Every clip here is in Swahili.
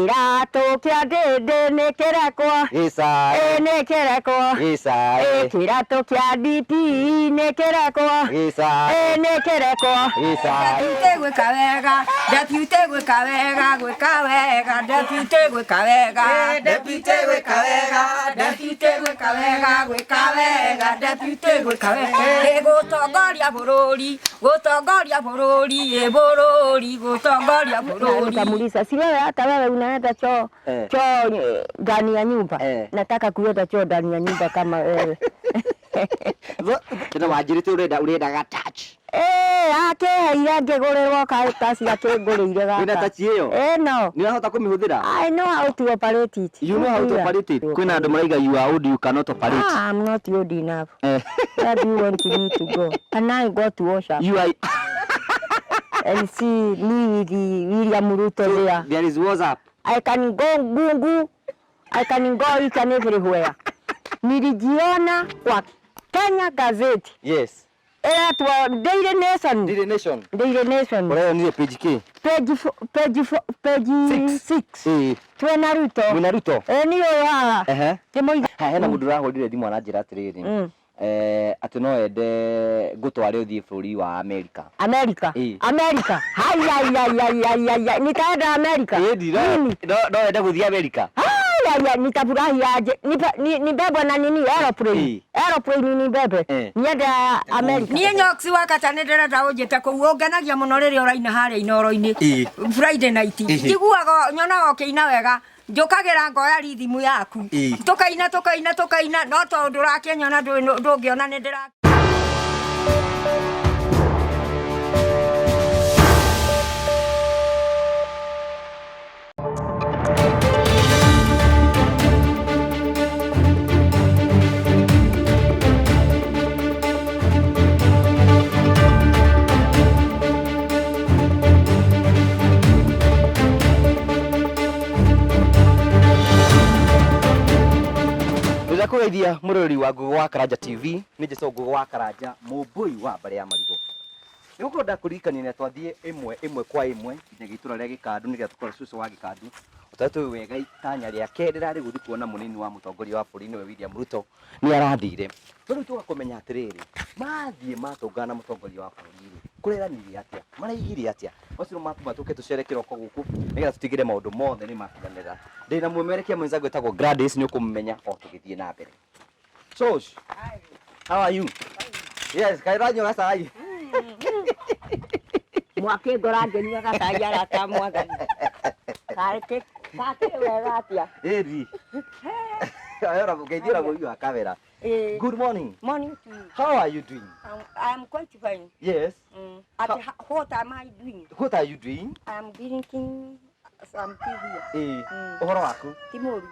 Kirato kia Ndindi ni kirekwo Gicaĩ ni kirekwo Gicaĩ kirato kia DP ni kirekwo Gicaĩ ni kirekwo Gicaĩ Deputy gwika wega Deputy gwika wega gwika wega Deputy gwika wega Deputy gwika wega Deputy gwika wega gwika wega Deputy gwika wega gutongoria bururi gutongoria bururi kamuliza si wewe hata wewe unaenda choo ndani ya nyumba nataka kuenda choo ndani ya nyumba kama wewe Tena wajirite urenda ga touch ake irangegorerwo kaci akengurire gaka wina touch iyo no ni urahota kumihũthĩra I know how to operate it. You know how to operate it? Kwina andu maraiga you are old, you cannot operate. I'm not old enough. Where do you want me to go? And I go to wash up. You are And see me with the William Ruto there. There is WhatsApp. I can go Google. I can go each and everywhere. Nilijiona kwa Kenya gazeti. Yes. Twa Daily Nation. Daily Nation. Daily Nation. Bora ni page K. Page 6. Twa Naruto. Naruto. Niyo ya. Kimoiga. Hena mundu rahurire thimu ananjira atiriri. Ati no ende gutware uthie bũrũri wa America. America. Hai. Nitaenda America. No ende guthie America. Nitafurahi aje. Nibebwe na nini aeroplane. Aeroplane ni bebe. Nienda America. Niĩ nyoksi wakata nĩ ndĩrenda ũnjĩte kũu ũngenagia mũno rĩrĩa ũraina harĩa inoro-inĩ. Friday night. Njiguaga nyonaga ũkĩina wega. Njokagira ngoya rithimu yaku. Tukaina no tondu rakinyona ndũngĩona nĩ ndĩra kugeithia murori wa Ngugi wa Karanja TV ni Jesu Ngugi wa Karanja mumbui wa mbare ya marigo niguko ndakurikania ni twathie imwe kwa imwe nginya gitura ria Gikandu ni gatukora cucu wa Gikandu utatu wega itanya ria kerira ri guthi kuona munini wa mutongoria wa bũrũri ni William Ruto ni arathire riu tugakomenya atiriri mathie matungana mutongoria wa bũrũri kureranire atia maraigire atia wasiro matuma tuke tucere kiroko guku nigetha tutigire maundu mothe ni makiganira ndina mwemerekia mwenza gwetagwo Gladys ni ukumenya o tugithie na mbere. Shush, how are you? Yes, kairanyo gasai mwake goranje ni gasai ara ta mwaga kake wega atia eri ayora bugeithira muyu wa kamera. Good morning. Morning to you. How are you doing? I'm quite fine. Yes. What am I doing? What are you doing? I'm drinking some tea here. Uhoro waku? Timoru.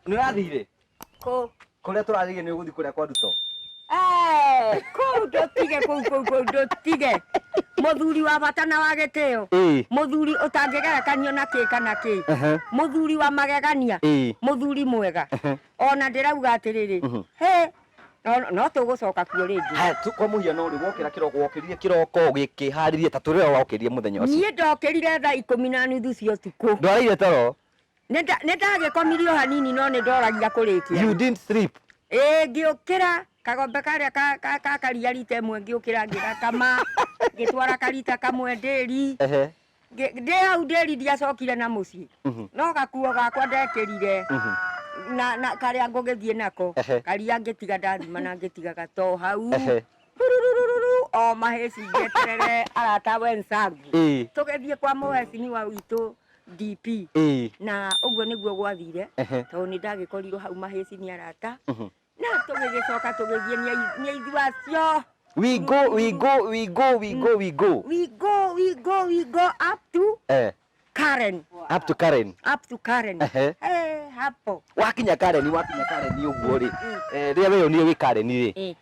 Ni urathire? Ko. Kuria turathire ni uguthi kuria kwa Ruto. Ko ndotige. Muthuri wa bata na wa gitio. Muthuri utangĩgerekanio na kĩ kana kĩ. Muthuri wa magegania. Muthuri mwega. Ona ndirauga atiriri. No tugucoka kuo ringi. Kwa muhiano ri wokira kiroko wokirire kiroko gikiharirie ta turira wokirie muthenya ucio. Niĩ ndokirire thaa 10:30 cia ũtukũ. Ndwarire toro? Nĩndagĩkomirio hanini no nĩ ndoragia kũrĩkia. You didn't sleep? Ngĩũkĩra kagombe karĩa karia rita ĩmwe ngĩũkĩra ngĩgakama ngĩtwara karita kamwe ndĩri ndĩ hau ndĩri ndiacokire na mũciĩ no gakuo gakwa ndekĩrire na karĩa ngũgĩthiĩ nako karia ngĩtiga ndathima na ngĩtiga gato hau o maheci ngĩeterere arata wenzangu tũgĩthiĩ kwa mũhecini wa witũ DP na ũguo nĩguo gwathire tondũ nĩ ndagĩkorirwo hau mahecini arata na tũgĩgĩcoka tũgĩthiĩ nĩ ithuacio. We go up to Karen. Up to Karen. Hapo. Wakinya Karen uguo ri. Ria wewe ni wi Karen ri.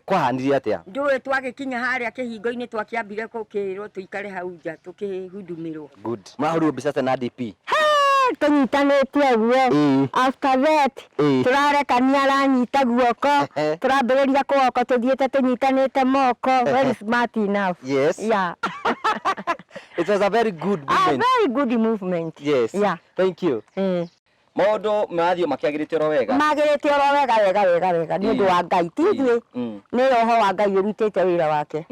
Kwahanire atia? Ndũĩ twagĩkinya harĩa kĩhingo-inĩ twakĩambire kũkĩrwo tũikare hau nja tũkĩhundumirwo. Good. Mahũrwo mbica na DP. Tũnyitanĩte guo. After that tũrarekania aranyita guoko tũrambĩrĩria guoko tũthiĩte tũnyitanĩte moko. Very smart enough. Yes. Yeah. It was a very good movement. A very good movement. Yes. Yeah. Thank you. Maundu mathio makiagirite ro wega. Magirite ro wega ni ndu wa Ngai tithwe. Ni roho wa Ngai urutite wira wake.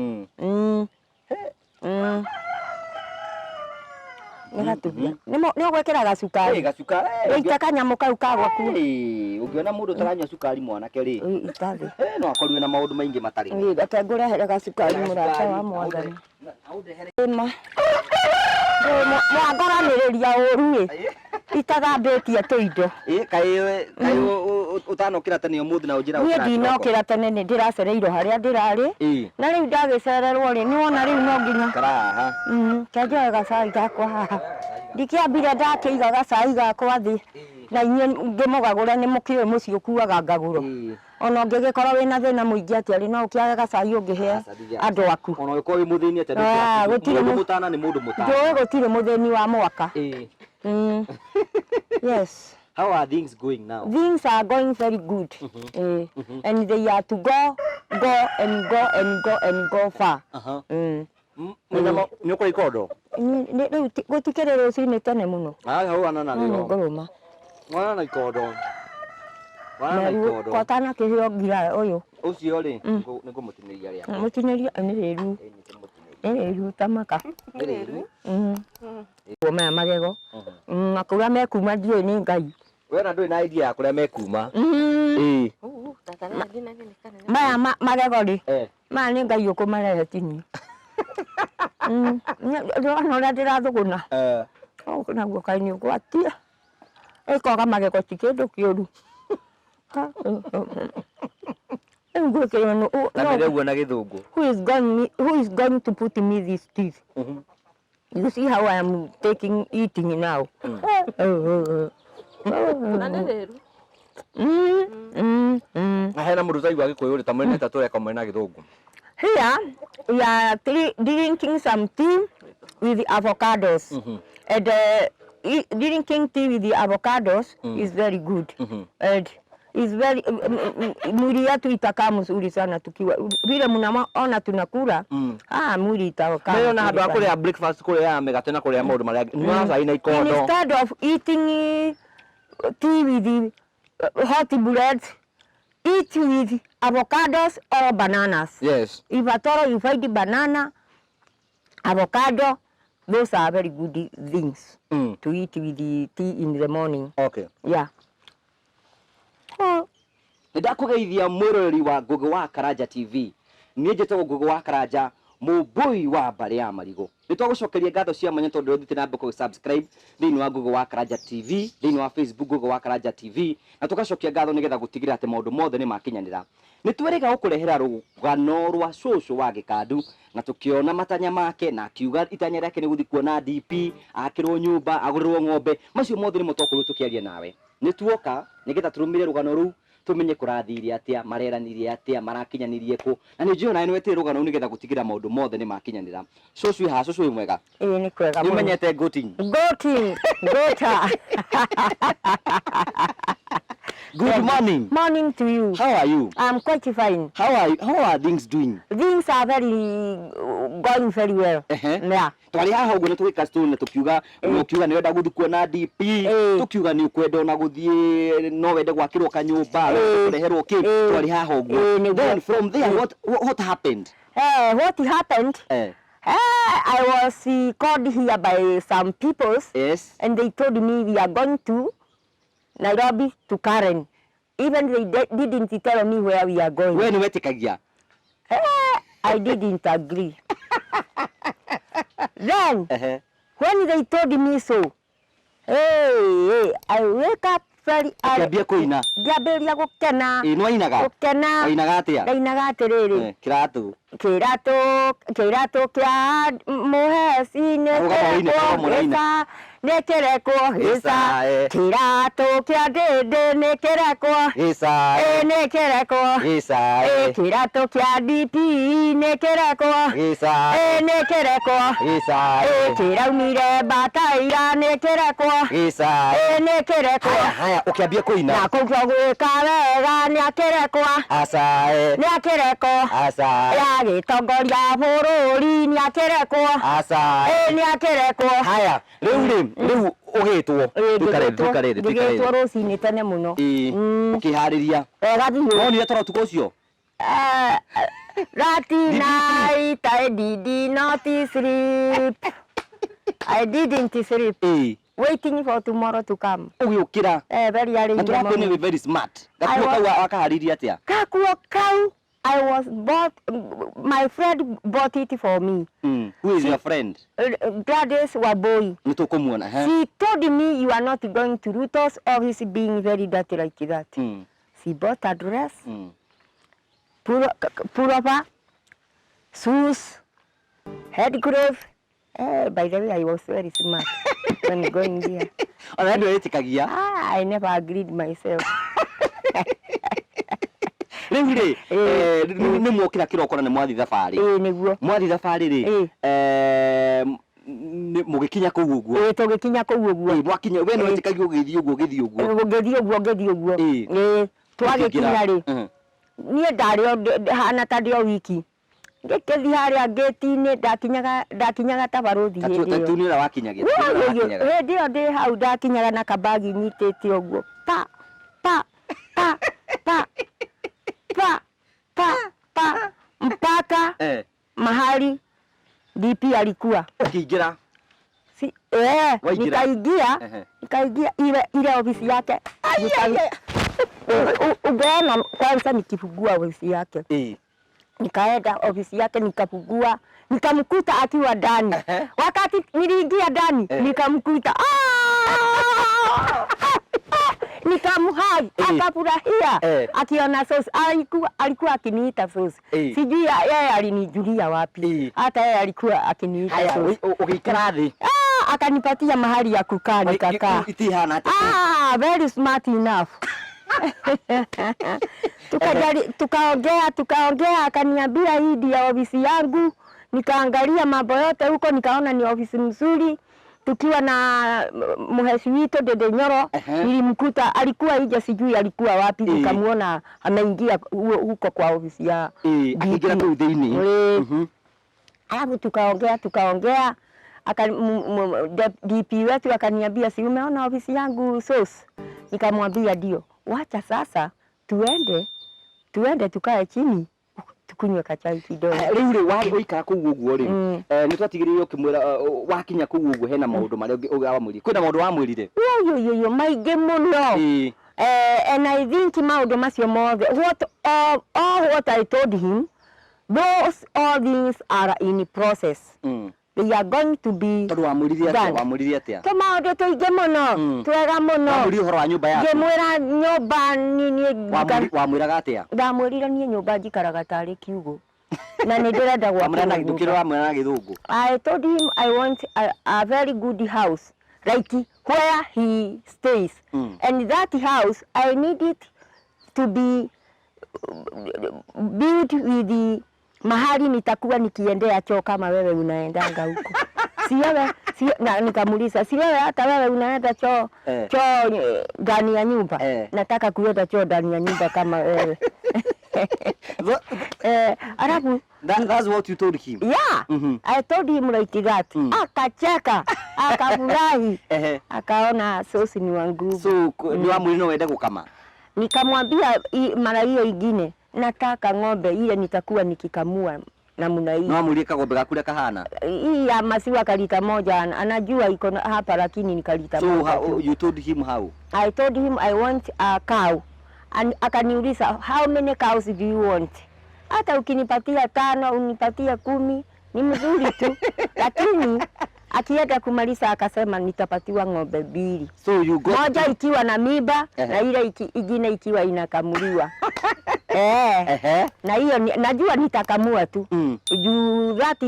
Ngatubia. Ni ogwekera gacukari. Gacukari. Ita kanyamu kau kagwa ku. Ungiona mundu taranywa cukari mwanake ri. Itathi. No akorwe na maundu maingi matari. Gatengũrehere gacukari murata wa Mwathani. Mwangoranĩrĩria ũru itathambĩtie tũindo. Kaĩ utanokĩra tene ũmũthĩ na ũnjĩra niĩ ndinokĩra tene nĩ ndĩracereirwo harĩa ndĩrarĩ na rĩu ndagĩcererwo rĩ nĩwona rĩu no nginya karaha kĩanjoe gacai gakwa haha ndikĩambire ndakĩiga gacai gakwa thĩ na inyuĩ ngĩmũgagũre nĩ mũkĩũĩ mũciĩ ũkuaga ngagũrwo ona ũngĩgĩkorwo wĩna thĩna mũingĩ atĩa rĩ no ũkĩage gacai ũngĩhe andũ aku ona ũgĩkorwo wĩ mũthĩni atĩa mũndũ mũtana nĩ mũndũ mũtana njũĩ gũtirĩ mũthĩni wa mwaka yes. How are things going now? Things are going very good. And they are to go far. Nĩũkũrĩa ikondo? Rĩu gũtikĩrĩ rũcinĩ tene mũno. Hau anana rĩo. Ngũrũma. Wana ikondo. Kotana kĩheo ngira ũyũ. Ũcio rĩ nĩngũmũtinĩria rĩakwa. Mũtinĩria nĩ rĩru. Rĩru tamaka. Rĩru. Maya magego. Akũra mekuma ndiũĩ nĩ Ngai. Wena ndũĩ na idea ya kũrĩa mekuma. Maya magego rĩ. Maya nĩ Ngai ũkũmarehe tini. Ndĩrona ũrĩa ndĩrathũgũna. Naguo Ngai nĩ ũgwatia. Ĩkoga magego ti kĩndũ kĩũru. Who is going to put me these teeth? You see how I am eating now. Hena mũrutani wa Gĩkũyũ ta mwene ta tũreka mwena Gĩthũngũ. Here we are drinking some tea with avocados. And drinking tea with the avocados is very good. And is very mwili yetu itakaa mzuri sana tukiwa vile mnaona tunakula mwili itakaa. Leo na handũ ha kũrĩa breakfast kũrĩa mĩgate na kũrĩa maũndũ marĩa nyua cai na ikondo. Instead of eating tea with hot bread, eat with avocados or bananas. Yes. If at all you find banana, avocado, those are very good things to eat with the tea in the morning. Okay. Yeah. Nĩndakũgeithia mwĩroreri wa Ngũgĩ wa Karanja TV. Niĩ njĩtagwo Ngũgĩ wa Karanja, mũmbũi wa mbarĩ ya marigũ. Nĩtwagũcokeria ngatho cia mwanya tondũ ũthiĩte na mbere subscribe thĩinĩ wa Ngũgĩ wa Karanja TV, thĩinĩ wa Facebook Ngũgĩ wa Karanja TV, na tũgacokia ngatho nĩgetha gũtigĩrĩra atĩ maũndũ mothe nĩ makinyanĩra. Nĩtwĩrĩga gũkũrehera rũgano rwa Shush wa Gikandu na tũkĩona matanya make na akiuga itanya rĩake nĩ gũthiĩ kuona DP, akĩrwo nyũmba, agũrĩrwo ng'ombe. Macio mothe nĩmo twakorwo tũkĩaria nawe. Nĩtuoka nĩgetha tũrũmĩrĩre rũgano rũu tumenye kũrathire atĩa, mareranirie atĩa, marakinyanirie kũ. Na nĩnjũĩ nawe nĩweteire rũgano rũu nĩgetha gũtigĩrĩra maũndũ mothe nĩ makinyanĩra. Shush ha Shush mwega. Nĩ kwega mũno. Nĩmenyete goating. Gota. Good morning. Morning to you. How are you? I'm quite fine. How are things doing? Things are going very well. Yeah. Twari haha ũguo nĩtũgĩka story na tũkiuga ũkiuga nĩ wenda gũthiĩ kuona DP, tũkiuga nĩ ũkwenda ona gũthiĩ no wende gwakĩrwo kanyũmba kũreherwo kĩ, twari haha ũguo. Then from there what happened? What happened? I was called here by some people. Yes. And they told me we are going to Nairobi to Karen. Even they didn't tell me where we are going. When wetikagia? I didn't agree. Then, when they told me so, I wake up very early. Akiambia kũina. Ndiambĩrĩria gũkena. Nĩwainaga? Gũkena. Wainaga atĩa? Ndainaga atĩrĩrĩ. Kĩratũ. Kĩratũ kĩa mũheci nĩkĩrekwo hĩca. Kĩratũ kĩa ndĩndĩ nĩkĩrekwo hĩca. Nĩkĩrekwo hĩca. Kĩratũ kĩa DP nĩkĩrekwo hĩca. Nĩkĩrekwo hĩca. Kĩraumire Bataira nĩkĩrekwo hĩca. Nĩkĩrekwo. Haya ũkĩambia kũina. Na kũgwĩka wega nĩakĩrekwo. Aca. Nĩakĩrekwo. Aca. agitongoria bururi ni akerekwo Asa. ni akerekwo Haya, riu ugitwo. Ngigitwo rucini tene muno. Ukihariria. Gathio. Wonire toro tuko ucio? That night I did not sleep. I didn't sleep. Waiting for tomorrow to come. Ugiukira. Very early in the morning. You very smart. Gakuo kau wakahariria atia? Gakuo kau, I was bought, my friend bought it for me. Who is your friend? Gladys Waboi. Nitokumuona, She told me you are not going to Ruto's office being very dirty like that. She bought a dress, pullover, shoes, head glove. By the way, I was very smart when going there. I never agreed myself. Rĩu rĩ nĩ mwokĩra kĩroko na nĩ mwathi thabarĩ. Nĩguo. Mwathi thabarĩ rĩ mũgĩkinya kũu ũguo. Tũgĩkinya kũu ũguo. Mwakinya we no wĩtĩkagia ũgĩthiĩ ũguo Ngĩthiĩ ũguo. Twagĩkinya rĩ niĩ ndarĩ hana ta ndĩ o wiki. Ngĩkĩthiĩ harĩa ngĩti-inĩ ndakinyaga tabarũthi hĩndĩ ĩyo. Tu nĩ ũrĩa wakinyagia. Hĩndĩ ĩyo ndĩ hau ndakinyaga na kabagi nyitĩte ũguo. Pa mpaka mahali DP alikuwa. Ukiingira? Nikaingia ile ofisi yake. Unaona kwanza nikifungua ofisi yake. Nikaenda ofisi yake nikafungua, nikamkuta akiwa ndani. Wakati niliingia ndani nikamkuta nikamhag akafurahia akiona sauce. Alikuwa akiniita sauce. Sijui yeye alinijulia wapi. Hata yeye alikuwa akiniita sauce. Ukiikara thĩ akanipatia mahali ya kukaa nikakaa. Very smart enough. Tukaongea akaniambia hii ndio ofisi yangu. Nikaangalia mambo yote huko nikaona ni ofisi nzuri. Tukiwa na mheshimiwa Ndindi Nyoro nilimkuta alikuwa nje, sijui alikuwa wapi. Nikamuona ameingia huko kwa ofisi ya akiingia kuu thĩinĩ. Alafu tukaongea DP wetu akaniambia si umeona ofisi yangu sauce? Nikamwambia ndio. Wacha sasa tuende tukae chini tukunywe kachai kidogo. Rĩu rĩ waikara kũu ũguo rĩ nĩ twatigĩrĩire ũkĩmwĩra wakinya kũu ũguo hena maũndũ marĩa wamwĩrire. Kwĩna maũndũ wamwĩrire? Yo maingĩ mũno. And I think maũndũ macio mothe what I told him, those all things are in process. They are going to be done. Wamwĩrire atĩa? Maũndũ tũingĩ mũno twega mũno. Wamwĩrire ũhoro wa nyũmba yaku? Ngĩmwĩra nyũmba wamwĩraga atĩa? Ndamwĩrire niĩ nyũmba njikaraga tarĩ kiugo na nĩ ndĩrenda gwaka na gĩthũngũ. I told him I want a very good house like where he stays. And that house I need it to be built with the mahali nitakuwa nikiendea choo kama wewe unaendanga huko. Na nikamuuliza si wewe hata wewe unaenda choo ndani ya nyumba? Nataka kuenda choo ndani ya nyumba kama wewe. Alafu that's what you told him? Yeah. I told him like that. Akacheka, akafurahi. Akaona sosi ni wangu. So ni wamwĩrire uende gũkama? Nikamwambia mara hiyo ingine nataka ng'ombe ile nitakuwa nikikamua namna hii. No amwĩrire kagombe gaku kahana? Hii ya maziwa kalita moja anajua iko hapa lakini nikalita moja. So you told him how? I told him I want a cow. And akaniuliza how many cows do you want? Hata ukinipatia 5 unipatia 10 ni mzuri tu. Lakini akienda kumaliza akasema nitapatiwa ng'ombe 2. So you got moja ikiwa na miba na ile ingine ikiwa inakamuliwa. Na hiyo najua nitakamua tu. That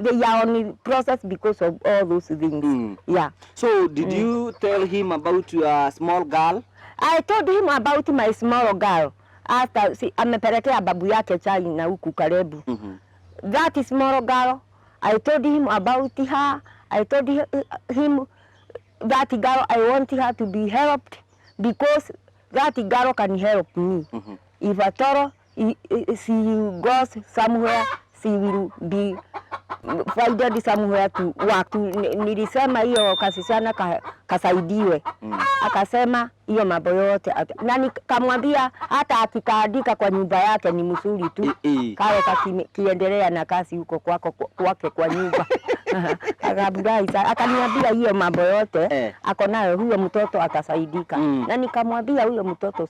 they are on process because of all those things. Yeah. So did you tell him about your small girl? I told him about my small girl. After amepelekea babu yake chai na huku karibu. That small girl, I told him about her. I told him that girl I want her to be helped because that girl can help me. If at all she goes somewhere, she will be finded somewhere to work. Nilisema hiyo kasisichana kasaidiwe. Akasema hiyo mambo yote. Na nikamwambia hata akikaandika kwa nyumba yake ni mzuri tu. Kae kiendelea na kazi huko kwake kwa nyumba. Akaniambia hiyo mambo yote ako nayo, huyo mtoto atasaidika. Na nikamwambia huyo mtoto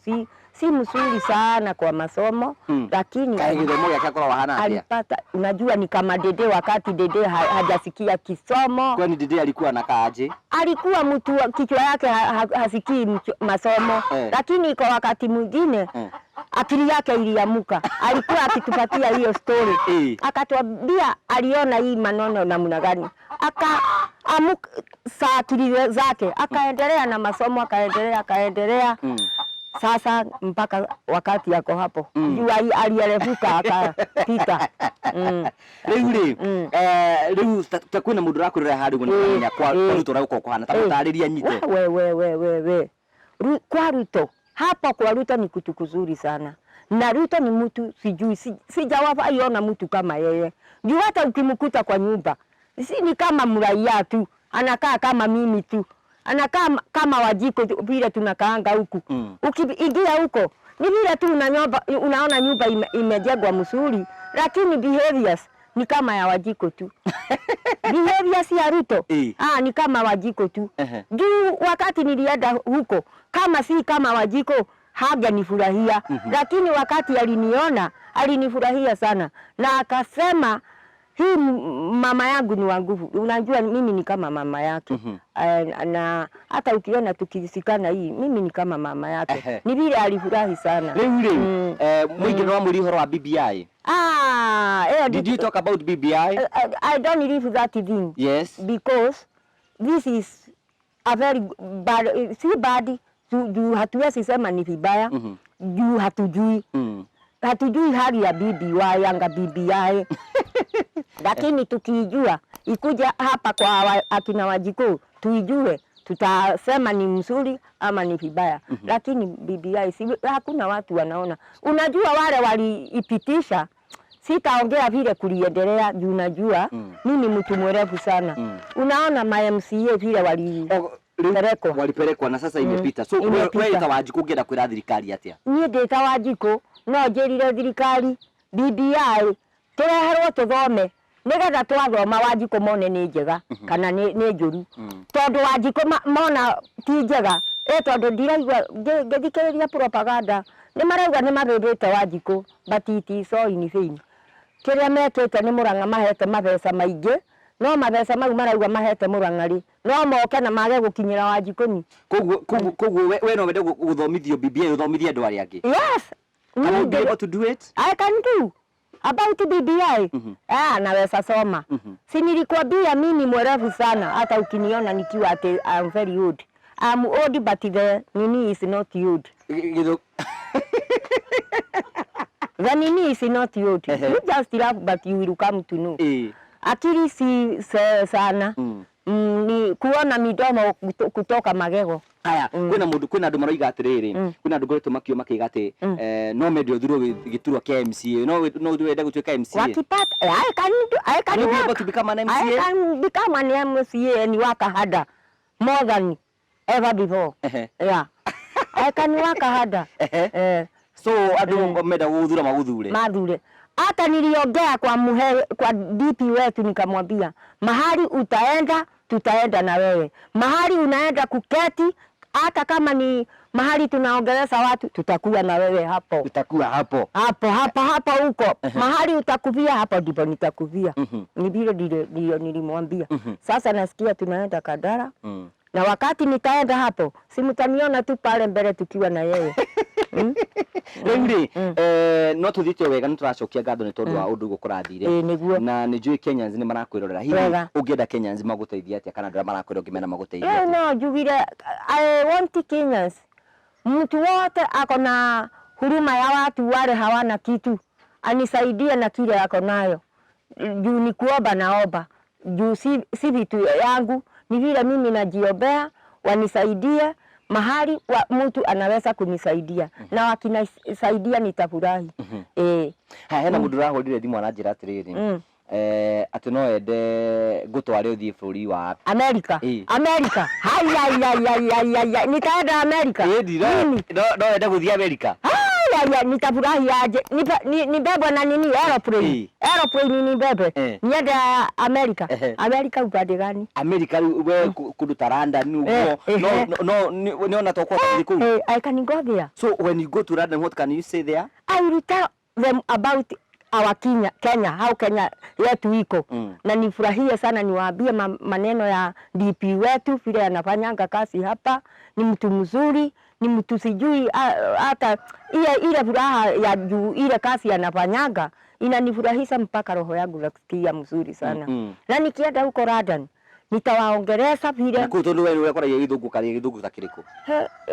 si mzuri sana kwa masomo, lakini alipata, unajua ni kama Dede, wakati Dede hajasikia kisomo. Kwani Dede alikuwa anakaaje? Alikuwa mtu kichwa yake hasikii masomo, lakini kwa wakati mwingine akili yake iliamuka. Alikuwa akitupatia hiyo story. Akatuambia aliona hii maneno namna gani. Amuka saa akili zake, akaendelea na masomo, akaendelea. Sasa mpaka wakati yako hapo. Jua alielefuka akapita. Riu takwina mundu rakurira hadi gune kwa Ruto rauko kohana tamutariria nyite. We. Kwa Ruto. Hapa kwa Ruto ni kitu kuzuri sana. Na Ruto ni mtu sijui, sijawahi ona mtu kama yeye. Juu hata ukimkuta kwa nyumba, si ni kama mraia tu, anakaa kama mimi tu. Anakaa kama Wajiko vile tunakaanga huku. Ukiingia huko ni vile tu unaona nyumba imejengwa mzuri, lakini behaviors ni kama ya Wajiko tu. Behaviors ya Ruto ni kama Wajiko tu. Juu wakati nilienda huko, kama si kama Wajiko hajanifurahia, lakini wakati aliniona alinifurahia sana, na akasema hii mama yangu ni wa nguvu. Unajua mimi ni kama mama yake. Na hata ukiona tukisikana hii, mimi ni kama mama yake. Ni vile alifurahi sana. Mwingi no muri horo wa BBI. Did you talk about BBI? I don't leave that thing. Yes. Because this is a very bad, si bad. Juu hatuwezi sema ni vibaya. Juu hatujui. Hatujui hali ya BBI yanga BBI. Lakini tukijua ikuja hapa kwa akina Wajiko, tuijue tutasema ni mzuri ama ni vibaya. Lakini BBI hakuna watu wanaona. Unajua wale waliipitisha, sitaongea vile kuliendelea juu unajua mimi mtu mwerevu sana. Unaona ma MCA vile walipelekwa na sasa imepita. So wewe Wajiko ungeenda kwira thirikari atia? Niĩ ndĩta Wajiko no njĩrire thirikari BBI tureherwo tuthome nigetha twathoma Wajiko mone nĩ njega kana nĩ njũru. Tondu Wajiko mona ti njega, tondu ndiraigua ngĩthikĩrĩria propaganda nĩ marauga nĩ mabĩbĩte Wajiko, but it is so in vain. Kĩrĩa mekĩte nĩ Murang'a mahete mabeca maingĩ, no mabeca mau marauga mahete Murang'a rĩ, no moke na mage gũkinyĩra Wajiko ni. Koguo we no wende gũthomithio BBI ũthomithie andũ arĩa angĩ? Yes. Can you be able to do it? I can do. About BBI. Naweza soma. Si nilikwambia mimi mwerevu sana, hata ukiniona nikiwa ati I'm very old. I'm old but the nini is not old. The nini is not old. You just laugh but you will come to know. Akili si sana. Ni kuona midomo kutoka magego. Aya, kwina andu maroiga atiriri, kwina andu ngoretwo makio makiga ati no mendio thuro giturwa kia MCA, no wende gutuika MCA. Wakipata I can be able to become an MCA. I can become an MCA and work harder more than ever before. Yeah. I can work harder. So andu meda guthura maguthure. Hata niliongea kwa DP wetu nikamwambia, mahali utaenda tutaenda na wewe. Mahali unaenda kuketi, hata kama ni mahali tunaongeleza watu, tutakuwa na wewe hapo. Tutakuwa hapo. Hapo huko. Mahali utakuvia hapo ndipo nitakuvia. Ni vile ndio nilimwambia. Sasa nasikia tunaenda Kadara. Na wakati nitaenda hapo, si mtaniona tu pale mbele tukiwa na yeye. Rĩu no tuthite wega nituracokia ngatho ni tondu wa undu gukurathire na ni njui Kenyans ni marakwirorera hihi ungienda Kenyans maguteithia atia kana ndura marakwira ngimena maguteithia? No, njugire I want Kenyans, mtu wote akona huruma ya watu wale hawana kitu anisaidie na kile yako nayo. Juu ni kuomba naomba, juu si vitu yangu, ni vile mimi najiombea wanisaidie mahali mtu anaweza kunisaidia na wakinisaidia nitafurahi. Hena mundu raholdire thimu ananjira atiriri ati no ende gutware uthie bururi wa America. America. Haya nitaenda America. No ende guthie America. Nitafurahi aje. Nibebwe na nini? Aeroplane. Aeroplane nibebe. Niende America. America upande gani? America we kuduta London no na tokwa ku. I can go there. So when you go to London, what can you say there? I will tell them about our Kenya, how Kenya yetu iko. Na nifurahie sana niwaambie maneno ya DP wetu vile anafanyanga kazi hapa. Ni mtu mzuri, ni mtu sijui hata ile furaha ya juu ile kazi anafanyanga inanifurahisha mpaka roho yangu nasikia mzuri sana. Na nikienda huko London nitawaongeleza vile. Na kutondo wewe unakora githungu kali githungu za kiriko.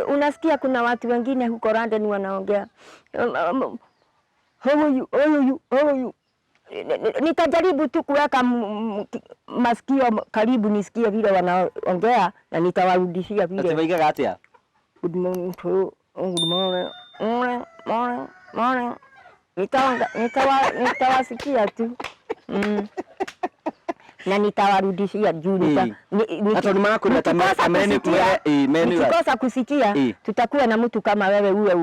Unasikia kuna watu wengine huko London wanaongea How nitajaribu tu kuweka masikio karibu nisikie vile wanaongea na nitawarudishia vile. Atawaiga atia? Good morning to good morning. Nitawasikia tu. Na nitawarudishia juu hata ni mako natamani nikikosa kusikia tutakuwa na mtu kama wewe uwe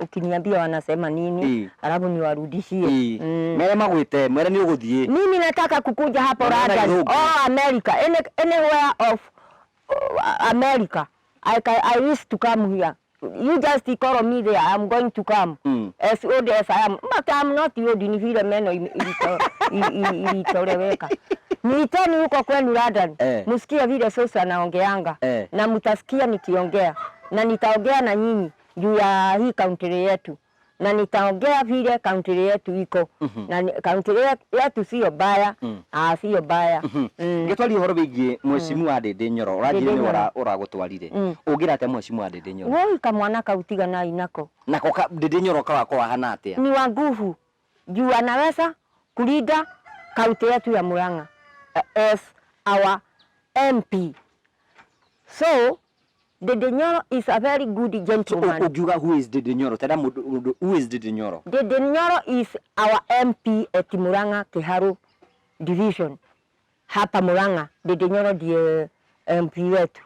ukiniambia wanasema nini alafu niwarudishie. Mere magwite mere ni uguthie. Mimi nataka kukuja hapo London. America, anywhere of America. I wish to come here. You just call me there. I'm going to come. As old as I am. But I'm not old. Ni vile meno ilitoleweka. Niteni huko kwenu London. Msikia vile sasa naongeanga. Na mtasikia nikiongea. Na nitaongea na nyinyi juu ya hii country yetu. Na nitaongea vile country yetu iko. Na country yetu sio baya. Sio baya. Ngetwali horo bigie Mheshimiwa Ndindi Nyoro. Urathie ni uragutwarire. Ugira ate Mheshimiwa Ndindi Nyoro. Woi kamwana kautiga na inako. Nako Ndindi Nyoro kwa hana atia. Ni wa nguvu. Juu anaweza kulinda kaunti yetu ya Murang'a as our MP. So Ndindi Nyoro is a very good gentleman. Ujuga who is Ndindi Nyoro? Tada who is Ndindi Nyoro? Ndindi Nyoro is our MP at Murang'a Kiharu division. Hapa Murang'a Ndindi Nyoro ndiye MP wetu.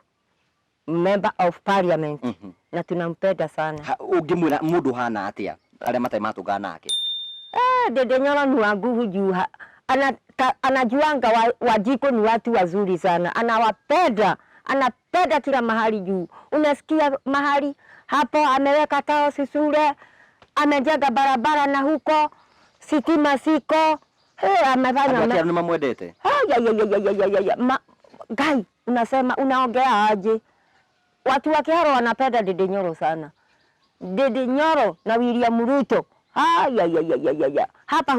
Member of parliament. Na tunampenda sana. Ungimwira mundu hana atia? Aria matai matuga nake. Ndindi Nyoro ni wa nguvu juu anajuanga Wajiko ni watu wazuri sana. Anapenda kila mahali juu. Unasikia mahali hapo ameweka tao sisure, amejenga barabara na huko sitima siko. Amefanya Abakia ni mamwedete. Gai, unasema unaongea aje? Watu wa Kiharu wanapenda Ndindi Nyoro sana. Ndindi Nyoro na William Ruto. Hapa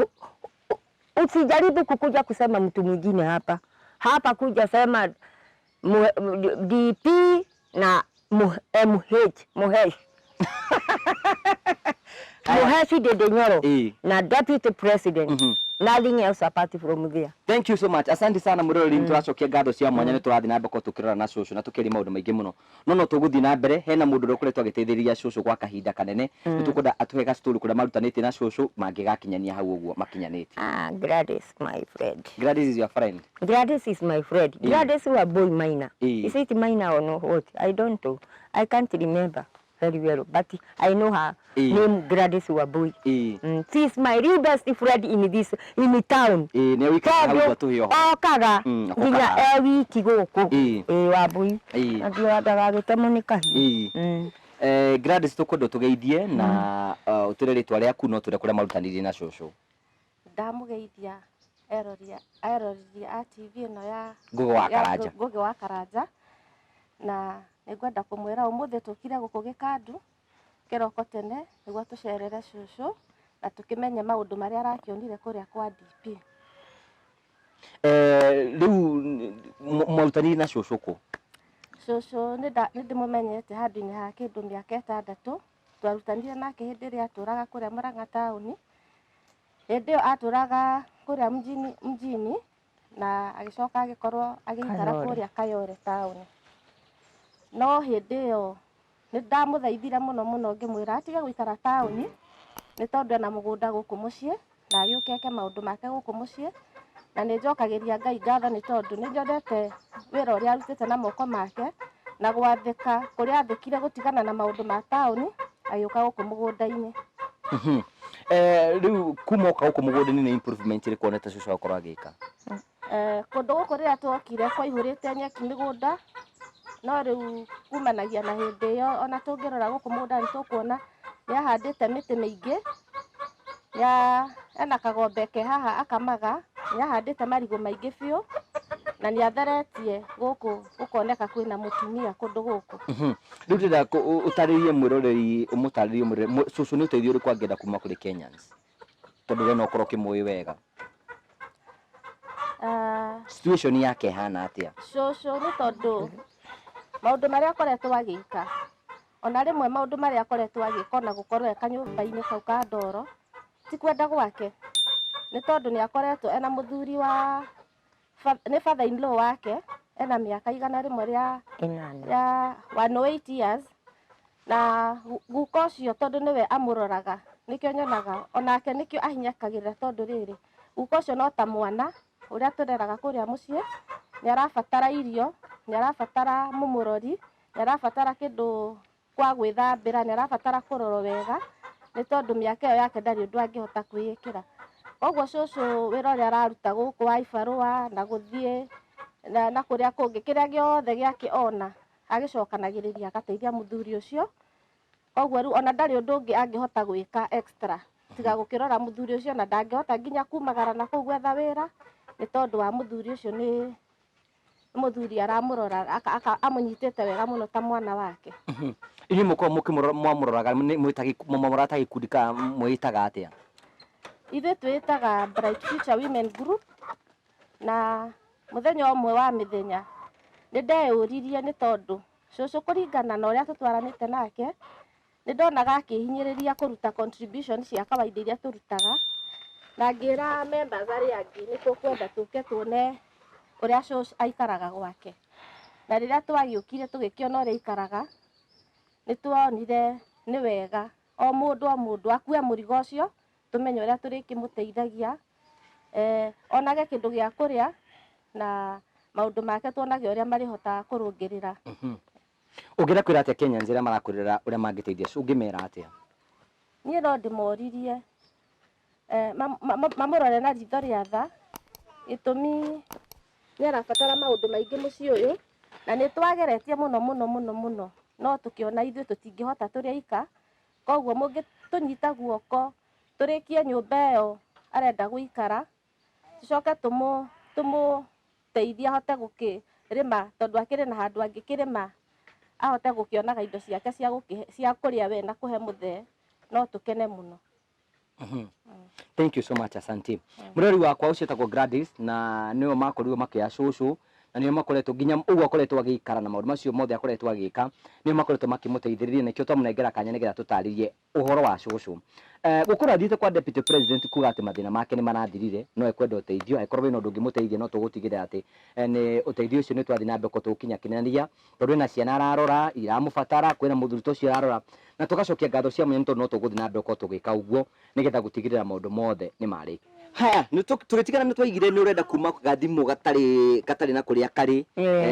usijaribu kukuja kusema mtu mwingine hapa. Hapa kuja sema DP na Muheshi Ndindi Nyoro na Deputy President. Nothing else apart from there. Thank you so much. Asante sana murori nituracokia ngado cia mwanya ni turathi na mbako tukirora na Shush na tukiri maundu maingi muno. No tuguthi na mbere hena mundu rokuretwo agiteithĩrĩria Shush kwa kahinda kanene. Nitukwenda atuhega story kuria marutanĩtie na Shush mangigakinyania hau uguo makinyanĩtie. Gladys my friend. Gladys is your friend. Gladys is my friend. Gladys was a boy minor. Is it minor or no? What? I don't know. I can't remember very well, but I know her name Gladys Wabui. She is my real best friend in town. Ne wika hau tu hiyo. Kaga. Nginya wiki guku. Wabui. Ndio adagagite monika hiyo. Gladys tukwenda tugeithie na uturere ritwa riaku no ture kuria marutanirie na Shush. Ndamugeithia eroria TV no ya Ngugi wa Karanja na nĩngwenda kũmwĩra ũmũthĩ tũkire gũkũ Gikandu kĩroko tene nĩguo tũcerere Shush na tũkĩmenye maũndũ marĩa arakĩonire kũrĩa kwa DP. Rĩu mwarutanirie na Shush kũ? Shush nĩndĩmũmenyete handũ-inĩ ha kĩndũ mĩaka 6 twarutanire nake hĩndĩ ĩrĩa atũraga kũrĩa Murang'a taũni. Hĩndĩ ĩyo atũraga kũrĩa mjini na agĩcoka agĩkorwo agĩikara kũrĩa Kayore taũni. no hindi yo ni ndamuthaithire muno ngimwira atige guikara tauni ni tondu na mugunda guku mucii na agiukeke maundu make guku mucii na ni njokagiria Ngai ngatho ni tondu ni njodete wira uria arutite na moko make na gwathika kuria athikire gutigana na maundu ma tauni agiuka guku mugunda-ini. Riu kumoka guku mugunda-ini ni improvement iri kuoneta cucu akorwo agika? Kundu guku riria twokire kwaihurite nyeki migunda no riu kumanagia na hindi yo ona tungirora guku mugunda ni tukuona ni ahandite miti mingi ya ena kagombe ke haha akamaga ni ahandite marigo maingi biu na ni atheretie guku gukoneka kwina mutumia kundu guku. Riu ndira utaririe mwiroreri umutaririe mwiroreri cucu ni uteithio uriku angenda kuma kuri Kenyans tondu we no ukorwo kimui wega? Situation yake hana atia? Cucu ni tondu maundu maria akoretwo agika ona rimwe maundu maria akoretwo agika ona gukorwo eka nyumba-ini kau ka ndoro ti kwenda gwake ni tondu ni akoretwo ena muthuri wa ni father in law wake ena miaka 108 years na guko cio tondu niwe amuroraga nikio nyonaga onake nikio ahinyakagirira tondu riri guko cio no ta mwana uria tureraga kuria mucii ni arabatara irio ni arabatara mumurori ni arabatara kindu kwa gwithambira ni arabatara kuroro wega ni tondu miaka iyo yake ndari undu angihota kwiyikira. Koguo cucu wira uria araruta guku wa ibarua na guthie na kuria kungi kiria giothe giake ona agicokanagiriria agateithia muthuri ucio. Koguo riu ona ndari undu ungi angihota gwika extra tiga gukirora muthuri ucio na ndangihota nginya kumagara na kuu gwetha wira ni tondu wa muthuri ucio ni muthuri aramurora amunyitite wega muno ta mwana wake. Ini muko mukimuroraga mwitagi mumurata gikundi ka mwitaga atia? Ithe twitaga Bright Future Women Group na muthenya umwe wa mithenya ni ndeyuririe ni tondu cucu kuringana na uria tutwaranite nake ni ndonaga akihinyiriria kuruta contribution cia kawaida iria turutaga na ngira members aria angi ni tukwenda tuke tuone uria cucu aikaraga gwake na riria twagiukire tugikiona uria aikaraga ni tuonire ni wega o mundu akue murigo ucio tumenye uria turikimuteithagia onage kindu gia kuria na maundu make tuonage uria marihota kurungirira. Ungira kwira atia Kenyans iria marakurira uria mangiteithia ungimera atia? Nie no ndimoririe mamurore na ritho ria tha gitumi ni arabatara maundu maingi mucii uyu na ni twageretie muno no tukiona ithuĩ tutingihota turiaika koguo mungitunyita guoko turikie nyumba iyo arenda guikara tucoke tumuteithia ahote gukirima tondu akiri na handu angikirima ahote gukionaga indo ciake cia kuria we na kuhe muthe no tukene muno. Thank you so much, asante. Murori wakwa ucio etagwo Gladys na niyo makorirwo makia cucu na niyo makoretwo nginya uguo akoretwo agikara na maundu macio mothe akoretwo agika niyo makoretwo makimuteithiriria nikio twamunengera kanya nigetha tutaririe uhoro wa cucu. Gukura thiite kwa deputy president kuga ati mathina make ni marathirire no ekwenda uteithio ekorwo wina undu ungimuteithia no tugutigire ati ni uteithio ucio ni twathi na mbeko tukinya kinania tondu na ciana ararora iramubatara kwina muthuri tucio ararora na tugacokia ngatho cia munye tondu no tuguthi na mbeko tugika uguo nigetha gutigirira maundu mothe ni mari. Haya ni tugitigana ni twaigire ni urenda kuma gathimu gatari na kuria kari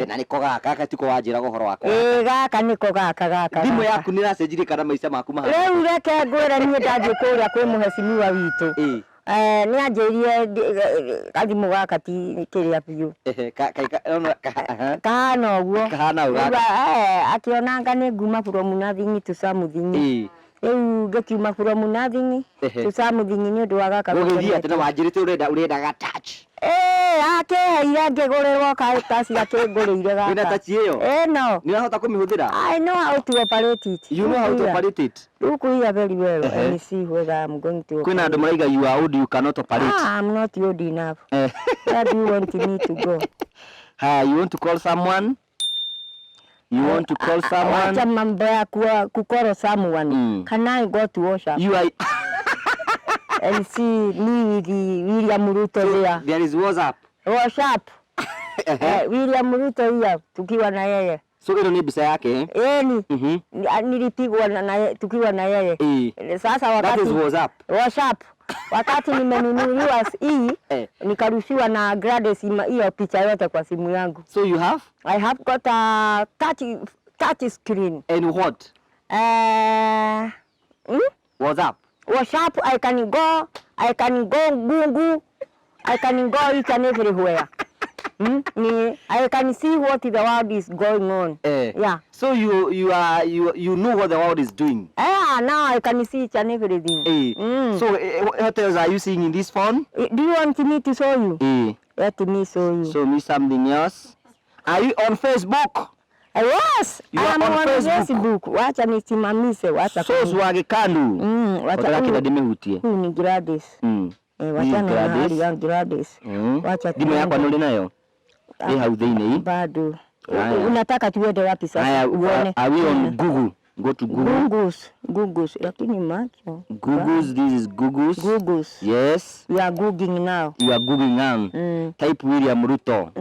na niko gaka gatiko wanjira gohoro wakwa gaka niko gaka thimu yaku ni racenjirie kana maica maku maha riu reke ngwira ni ndathie kuria kwi muhecimiwa witu ni anjirie gathimu gaka ti kiria biu kahana uguo akionanga ni nguma from nothing to something riu ngikiuma from nothing to something ni undu wa gaka gugithia tena wanjirite urenda ga touch akeheire ngigurirwo kaci akingurire gaka wina touch iyo no ni urahota kumihuthira? I know how to operate it. You know how to operate it? You could hear very well and see whether I'm going to. Kwina andu maraiga you are old, you cannot operate. I'm not old enough. Where do you want me to go? You want to call someone? You want to call someone? Wacha mambo ya kukoro someone. Can I go to worship? You are and see me with William Ruto there. There is WhatsApp. William Ruto here tukiwa na yeye. So ilo ni bisa yake? Nilipigwa na tukiwa na yeye. Sasa wakati that is WhatsApp. Wakati nimenunuliwa hii nikarushiwa na Gladys hiyo picha yote kwa simu yangu. So you have? I have got a touch screen. And what? WhatsApp. WhatsApp, I can go Google, I can go each and everywhere. I can see what the world is going on. Yeah. So you know what the world is doing. Now I can see each and everything. So what else are you seeing in this phone? Do you want me to show you? Let me show you. Show me something else. Are you on Facebook? Yes, I am on Facebook. Wacha nisimamishe, wacha. So Gikandu. Wacha nimehutie. Huu ni Gladys. Wacha na hali ya Gladys. Wacha dimo yako ndio nayo. Hau thini. Bado. Unataka tuende wapi sasa? Uone. Are we on Google? Go to Google. Googles. Lakini macho. Googles, this is Googles. Yes. We are googling now. You are googling now. Type William Ruto.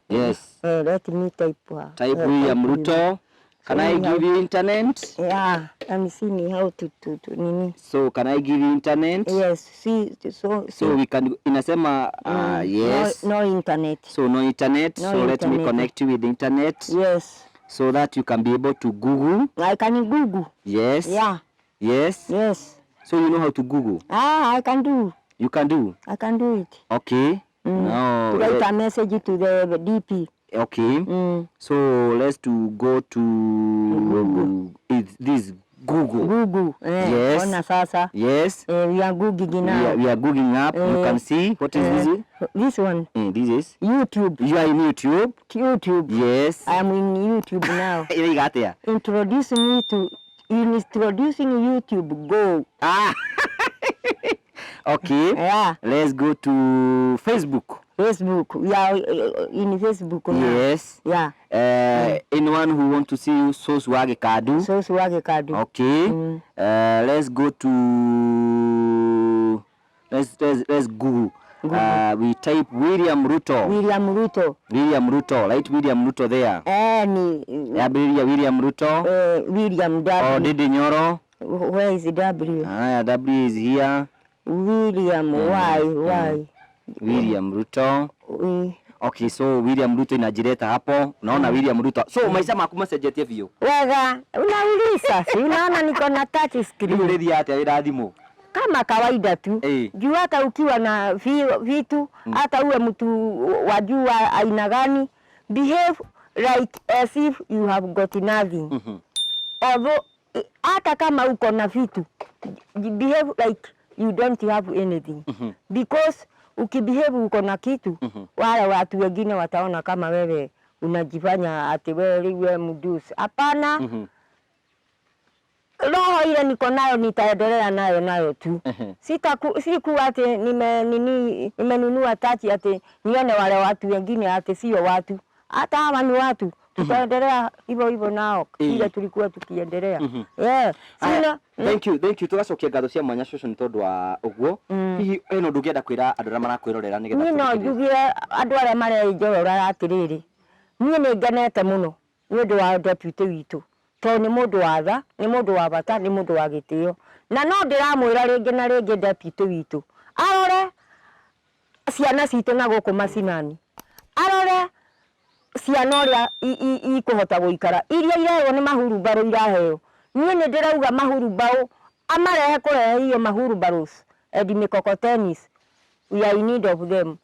Yes. Let me type. Type William Ruto. Can I give you internet? Yeah, I'm seeing how to nini. So can I give you internet? Yes. See, so we can inasema yes. No internet. So no internet. So let me connect you with the internet. Yes. So that you can be able to Google. I can Google. Yes. Yeah. Yes. Yes. So you know how to Google? I can do. You can do? I can do it. Okay. Now write a message to the DP. Okay. So let's go to this Google. Google. Yes. Ona sasa. Yes. We are googling now. We are googling up. You can see what is this? This one. This is YouTube. You are in YouTube. YouTube. Yes. I am in YouTube now. You got there. Introducing YouTube. Go. Okay. Yeah. Let's go to Facebook. We are in Facebook now. Yes. Yeah. Anyone who want to see you, Gikandu. Gikandu. Okay. Let's go to let's Google. We type William Ruto. William Ruto. Right, William Ruto there. William Ruto. William W. Oh, Ndindi Nyoro. Where is the W? W is here. William Y. William Ruto. Okay, so William Ruto inajireta hapo. Unaona William Ruto. So maisha maku message view. Wega, unauliza si unaona niko na touch screen. Ile dia hata ila thimo. Kama kawaida tu. Juu hata ukiwa na vitu, hata uwe mtu wajua aina gani, behave like as if you have got nothing. Although hata kama uko na vitu, behave like you don't have anything. Because ukibehave uko na kitu, wale watu wengine wataona kama wewe unajifanya ati wewe mdusi. Hapana. Roho ile niko nayo nitaendelea nayo tu. Siku ati nimenunua tachi ati nione wale watu wengine ati sio watu. Hata hawa ni watu. Tutaendelea hivyo nao ile tulikuwa tukiendelea. Yeah. Thank you. Tugacokia ngatho cia mwanya Shush ni tondu wa uguo. Hihi eno ndungienda kwira andu aria marakwirorera nigetha. Ni no njugire andu aria mareijorora atiriri. Niĩ nĩ ngenete muno nĩ ũndũ wa deputy witũ. To ni mundu wa tha, ni mundu wa bata, ni mundu wa gitio. Na no ndiramwira ringi na ringi deputy witũ. Arore ciana citũ na guku macinani. Arore ciana uria ikuhota guikara. Iria irehwo ni mahuru baro iraheo. Niĩ nĩ ndirauga mahuru bao amarehe kurehe hiyo mahuru baros. Edi mikokotenis. We are in need of them.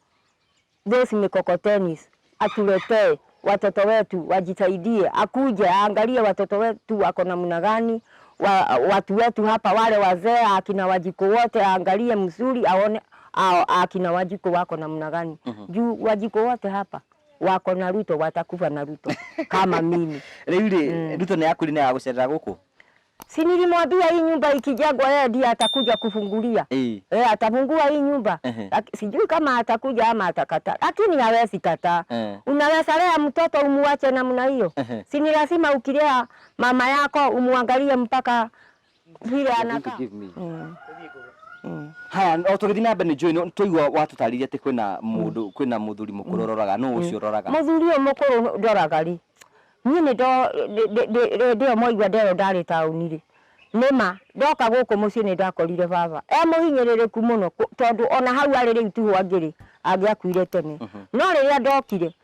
Those mikokotenis atuletee watoto wetu wajitaidie, akuje aangalie watoto wetu wako namna gani, watu wetu hapa wale wazee akina wajiko wote aangalie mzuri, aone akina wajiko wako namna gani. Juu wajiko wote hapa wako na Ruto, watakufa na Ruto kama mimi. Leo Ruto ni yakuri na gucerera guku. Si nilimwambia hii nyumba ikijengwa yeye ndiye atakuja kufungulia. Atafungua hii nyumba. Sijui kama atakuja ama atakata. Lakini hawezi kata. Unaweza lea mtoto umuache namna hiyo. Si ni lazima ukilea mama yako umuangalie mpaka vile anakaa. Haya, otogithina bene join toigwa watu tariria te kwina muthuri mukuru roraga no ucio roraga. Muthuri mukuru ndoraga ri. niĩ nĩ ndio moigua ndero ndarĩ taũni rĩ nĩma ndoka gũkũ mũciĩ nĩ ndakorire baba mũhinyĩrĩrĩku mũno tondũ ona hau arĩ rĩu tu angĩrĩ angĩakuire tene no rĩrĩa ndokire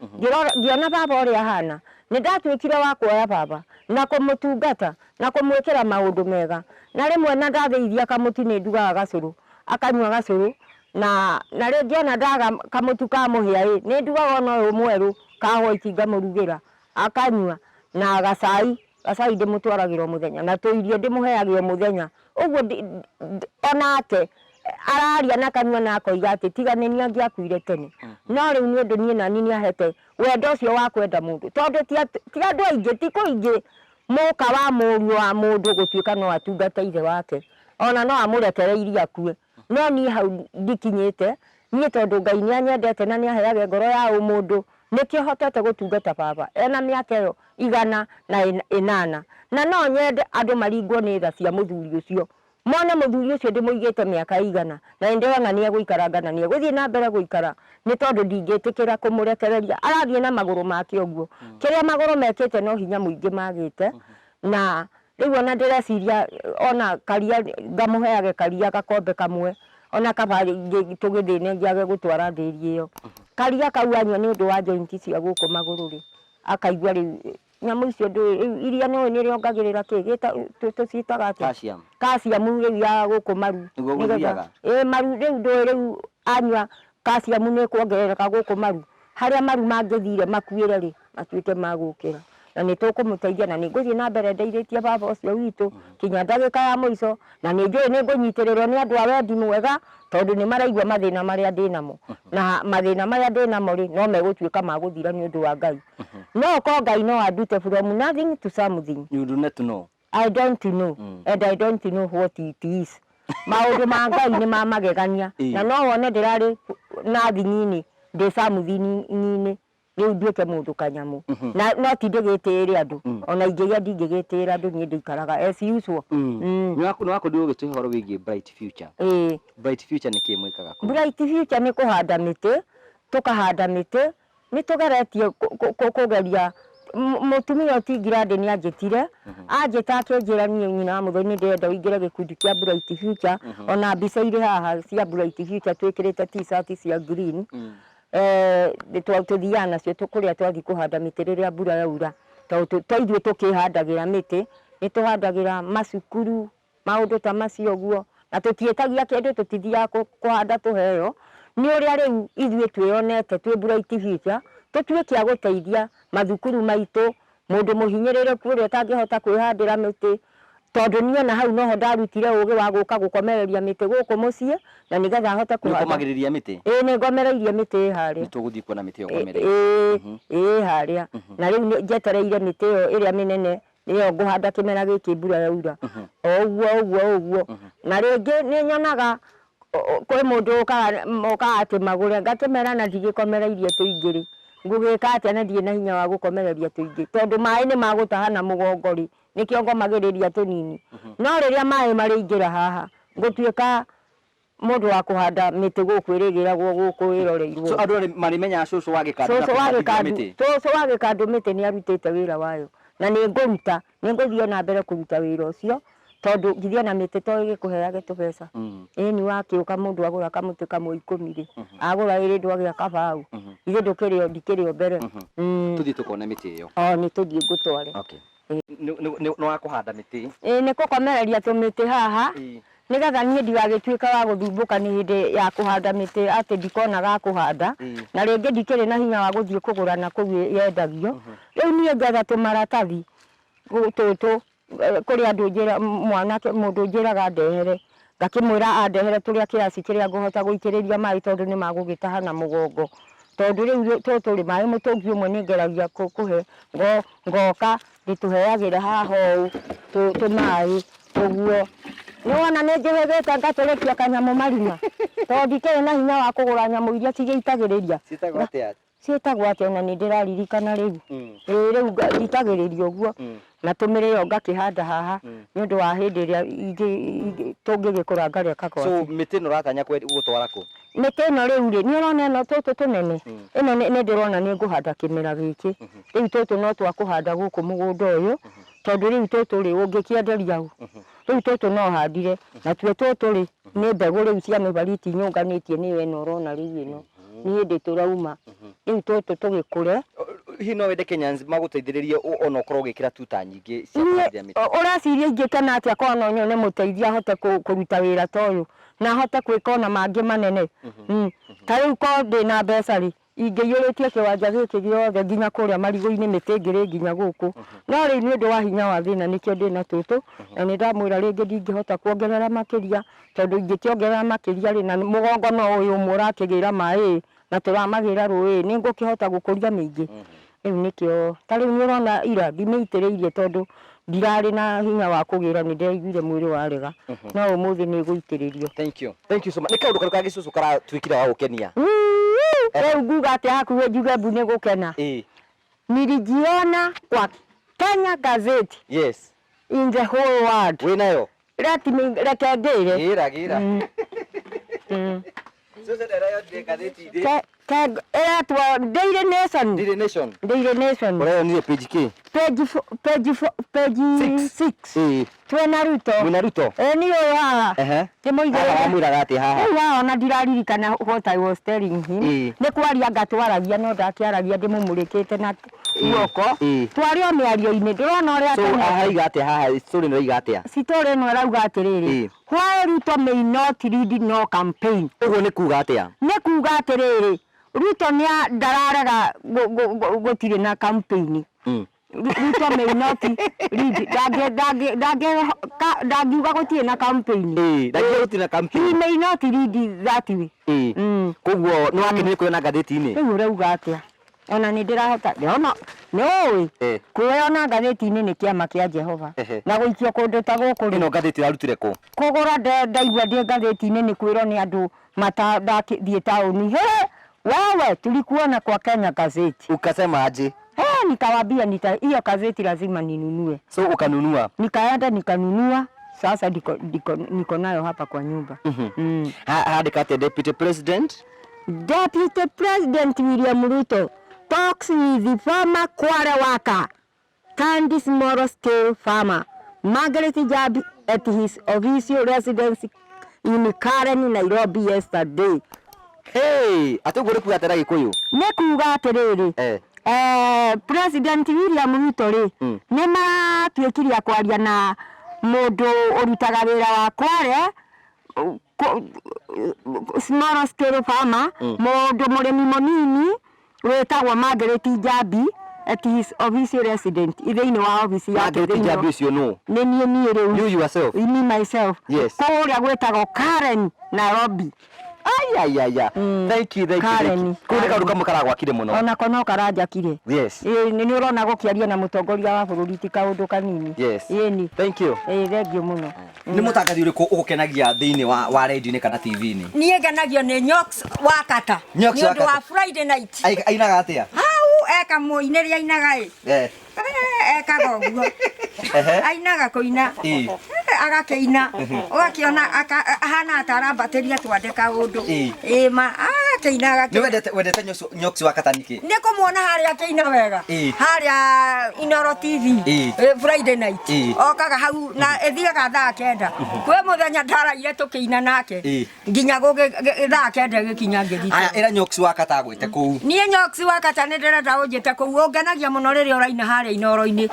ngĩona baba ũrĩa ahana nĩ ndatuĩkire wa kuoya baba na kũmũtungata na kũmwĩkĩra maũndũ mega na rĩmwe na ndathĩithia kamutu nĩ ndugaga gacũrũ akanyua gacũrũ na rĩngĩ ona ndaga kamutu ka mũhĩa nĩ ndugaga ona ũyũ mwerũ ka white ngamũrugĩra akanyua na gacai ndĩmũtwaragĩra mũthenya na tũirio ndĩmũheagĩra mũthenya ũguo onake araria na kanua na akoiga atĩ tiganĩria angĩakuire tene no rĩu nĩ ũndũ niĩ nani nĩahete wendo ũcio wa kwenda mũndũ tondũ ti andũ aingĩ ti kũingĩ mũka wa mũriũ wa mũndũ gũtuĩka no atungata ithe wake ona no amũrekereirie akue no niĩ hau ndikinyĩte niĩ tondũ Ngai nĩanyendete na nĩaheage ngoro ya ũmũndũ nĩkĩo hotete gũtungata baba ena mĩaka ĩyo 108 na no nyende andũ maringwo nĩ tha cia mũthuri ũcio mone mũthuri ũcio ndĩmũigĩte mĩaka 100 na nĩndĩrona nĩegũikara na nĩegũthiĩ na mbere gũikara nĩ tondũ ndingĩtĩkĩra kũmũrekereria arathiĩ na magũrũ make ũguo kĩrĩa magũrũ mekĩte no hinya mũingĩ magĩte na rĩu ona ndĩreciria ona karia ngamũheage karia gakombe kamwe ona kaba tũgĩthĩne ngiage gũtwara ndĩri ĩyo karia kau anyua nĩ ũndũ wa joint cia gũkũ magũrũ rĩ akaigua rĩu nyamũ icio iria nĩ rĩongagĩrĩra kĩ tũciĩtaga atĩ calcium rĩu ya gũkũ maru maru rĩu ndũĩ rĩu anyua calcium nĩ kuongerereka gũkũ maru harĩa maru mangĩthire makuĩre rĩ matuĩke magũkĩra na nĩ tũkũmũteithia na nĩngũthiĩ na mbere ndeithĩtie baba ũcio witũ kinya ndagĩka ya mũico na nĩnjũĩ nĩngũnyitĩrĩrwo nĩ andũ a wendi mwega tondũ nĩ maraigua mathĩna marĩa ndĩnamo na mathĩna marĩa ndĩnamo rĩ no megũtuĩka magũthira nĩ ũndũ wa Ngai no ko Ngai no andute from nothing to something. You do not know. I don't know and I don't know what it is. Maũndũ ma Ngai nĩ ma magegania na no wone ndĩrarĩ nathi nini ndĩ samuthininĩ rĩu nduĩke mũndũ kanyamũ na no ti ndĩgĩtĩĩre andũ ona ingĩgĩa ndingĩgĩtĩĩra andũ niĩ ndĩikaraga as usual. Nĩ wakorirwo ũgĩtũhe ũhoro wĩgiĩ bright future. Bright future nĩ kĩ mwĩkaga? Bright future nĩ kũhanda mĩtĩ tũkahanda mĩtĩ nĩ tũgeretie kũgeria mũtumia ũtingirande nĩ anjĩtire anjĩta akĩnjĩra niĩ nyina wa mũthoni nĩ ndĩrenda ũingĩre gĩkundi kĩa bright future ona mbica irĩ haha cia bright future twĩkĩrĩte t-shirt cia green tũthiaga nacio kũrĩa twathiĩ kũhanda mĩtĩ rĩrĩa mbura yaura twaithuĩ tũkĩhandagĩra mĩtĩ nĩ tũhandagĩra macukuru maũndũ ta macio ũguo na tũtiĩtagia kĩndũ tũtithiaga kũhanda tũheo nĩ ũrĩa rĩu ithuĩ twĩonete twĩ bright future tũtuĩke a gũteithia mathukuru maitũ mũndũ mũhinyĩrĩrĩku ũrĩa ũtangĩhota kwĩhandĩra mĩtĩ tondũ niĩ na hau noho ndarutire ũgĩ wa gũka gũkomereria mĩtĩ gũkũ mũciĩ na nĩgetha ahote kũhanda. Nĩũkomagĩrĩria mĩtĩ? Nĩ ngomereirie mĩtĩ harĩa. Nĩtũgũthiĩ kuona mĩtĩ ĩyo ngomereirie. Harĩa na rĩu njetereire mĩtĩ ĩyo ĩrĩa mĩnene nĩyo ngũhanda kĩmera gĩkĩ mbura yaura ũguo na rĩngĩ nĩ nyonaga kwĩ mũndũ ũkaga atĩ magũre ngakĩmera na ndigĩkomereirie tũingĩ ngũgĩka atĩa na ndirĩ na hinya wa gũkomereria tũingĩ tondũ maĩ nĩ magũtahana mũgongo rĩ nĩkĩo ngomagĩrĩria tũnini no rĩrĩa maĩ marĩingĩra haha ngũtuĩka mũndũ wa kũhanda mĩtĩ gũkũ ĩrĩgĩragwo gũkũ ĩroreirwo. So andũ marĩmenyaga cũcũ wa Gikandu cũcũ wa Gikandu mĩtĩ nĩ arutĩte wĩra wayo na nĩ ngũthiĩ na mbere kũruta wĩra ũcio tondũ ngithia na mĩtĩ to ĩgĩkũheage tũbeca nĩ wakĩũka mũndũ agũra kamũtĩ kamwe 10 rĩ agũra ĩrĩ ndwagĩa kabaũ ithe ndikĩrĩ mbere tũthiĩ tũkone mĩtĩ ĩyo nĩ tũthiĩ ngũtware nĩ wa kũhanda mĩtĩ nĩ gũkomereria tũmĩtĩ haha nĩgetha niĩ ndigagĩtuĩka wa gũthumbũka nĩ hĩndĩ ya kũhanda mĩtĩ atĩ ndikonaga kũhanda na rĩngĩ ndikĩrĩ na hinya wa gũthiĩ kũgũra na kũu yendagio rĩu niĩ ngetha tũmaratathi tũtũ kũrĩ andũ mwanake mũndũ njĩraga ndehere ngakĩmwĩra andehere tũrĩa kĩraci kĩrĩa ngũhota gũitĩrĩria maĩ tondũ nĩ magũgĩtahana mũgongo tondũ rĩu tũrĩ maĩ mũtũngi ũmwe nĩ ngeragia kũhe ngoka ndĩtũheagĩra haha ũũ tũmaĩ ũguo nĩ wona nĩ njĩhĩgĩte ngatũrĩkia kanyamũ marima tondũ ndikĩrĩ na hinya wa kũgũra nyamũ iria cigĩitagĩrĩria ciĩtagwo atĩa ona nĩ ndĩraririkana rĩu rĩu nditagĩrĩria ũguo na tũmĩrĩyo ngakĩhanda haha nĩ ũndũ wa hĩndĩ ĩrĩa tũngĩgĩkũra ngarĩa kakwaci. So mĩtĩ ĩno ũratanya gũtwara kũ? Meteno riu ri ni urona no toto tunene ino ni ndirona ni nguhanda kimera giki riu toto no twa kuhanda guku mugunda uyu tondu riu toto ri ungikienderia u riu toto no handire na tue toto ri ni mbegu riu cia mibariti nyunganitie ni we no urona riu ino ni hindi turauma riu toto tugikure hino wende Kenyans maguteithiririe ona ukorwo gikira tuta nyingi cia kuhanda miti urasiria ingikena atia kono nyone muteithia hote kuruta wira toyu na hote kwikona mangi manene tariu ko ndina mbeca ri ingiyuritie kiwanja giki giothe nginya kuria marigo-ini mitingiri nginya guku no ri ni undu wa hinya wa thina nikio ndina tutu na ni ndamwira ringi ndingihota kuongerera makiria tondu ingikiongerera makiria ri na mugongo no uyu murakigira mai na turamagira rui ni ngukihota gukuria mingi riu nikio tariu ni urona ira ndimeitiriirie tondu ndirari na hinya wa kugira ni ndeiguire mwiri warega no umuthi ni guitiririo. Thank you so much. Ni kaundu karuka gicucu kara twikira wa gukenia riu nguga ati hakuhe njuge mbu ni gukena nilijiona kwa Kenya gazeti yes in the whole world winayo reti reke ndire gira sasa darayo de gazeti de etwa Daily Nation Bora ni page K page 6 twena Ruto ni oya amwira gati haha wa ona ndiraririkana what I was telling him ni kwaria ngatwaragia no ndakiaragia ndimumurikite na guoko twario miario-ini ndirona uria ahaiga ati haha story no iga atia story no rauga atiriri why Ruto may not lead no campaign uguo ni kuga atia ni kuga atiriri Ruto ni ndararega gutire na campaign Ruto may not lead dagiuga gutire na campaign dagiuga gutire na campaign he may not lead that way koguo no akenire kuona gatheti-ini riu rauga atia ona ni ndirahota no kuona gatheti-ini ni kiama kia Jehova na guikio kundu ta guku ino gatheti arutire ku kugura ndaigua ndi gatheti-ini ni kwiro ni andu thie tauni wewe tulikuona kwa Kenya gazeti ukasema aje nikawambia hiyo gazeti lazima ninunue so ukanunua nikaenda nikanunua sasa niko nayo hapa kwa nyumba handikate Deputy President William Ruto talks with the farmer Kware worker Kandi small scale farmer Margaret Jabi at his official residence in Karen, Nairobi yesterday. Atugure kuga atera Gikuyu ne kuga atiriri President William Ruto ri ne matwikiria kwaria na mundu urutaga wira wa Kware small scale farmer mundu murimi munini wetagwo Margaret Jabi at his official residence ithiini wa office yake Margaret Jabi cio no ni nie riu you yourself me myself yes kuria gwetagwo Karen, Nairobi. Thank you kuri kaundu kamwe karagwakire muno ona kono karajakire yes ni urona gukiaria na mutongoria wa bururi ti kaundu kanini yes ni thank you thank you muno ni mutangathi uriku ugukenagia thiini wa radio-ini kana TV-ini nie ngenagio ni Nyoks Wakata ni undu wa Friday night ainaga atia hau eka muineria ainaga ekaga uguo ainaga kuina agakeina ugakiona ahana atarambatiria twande kaundu ma akeinaga ni wendete Nyoks Wakata niki ni kumuona haria akeina wega haria Inoro TV Friday night okaga hau na ethiaga thaa kenda kwe muthenya ndaraire tukiina nake nginya gugi thaa kenda gikinya ngithi ira Nyoks Wakata agwite kuu ni Nyoks Wakata ni ndirenda unjite kuu ungenagia muno riria uraina haria Inoro-ini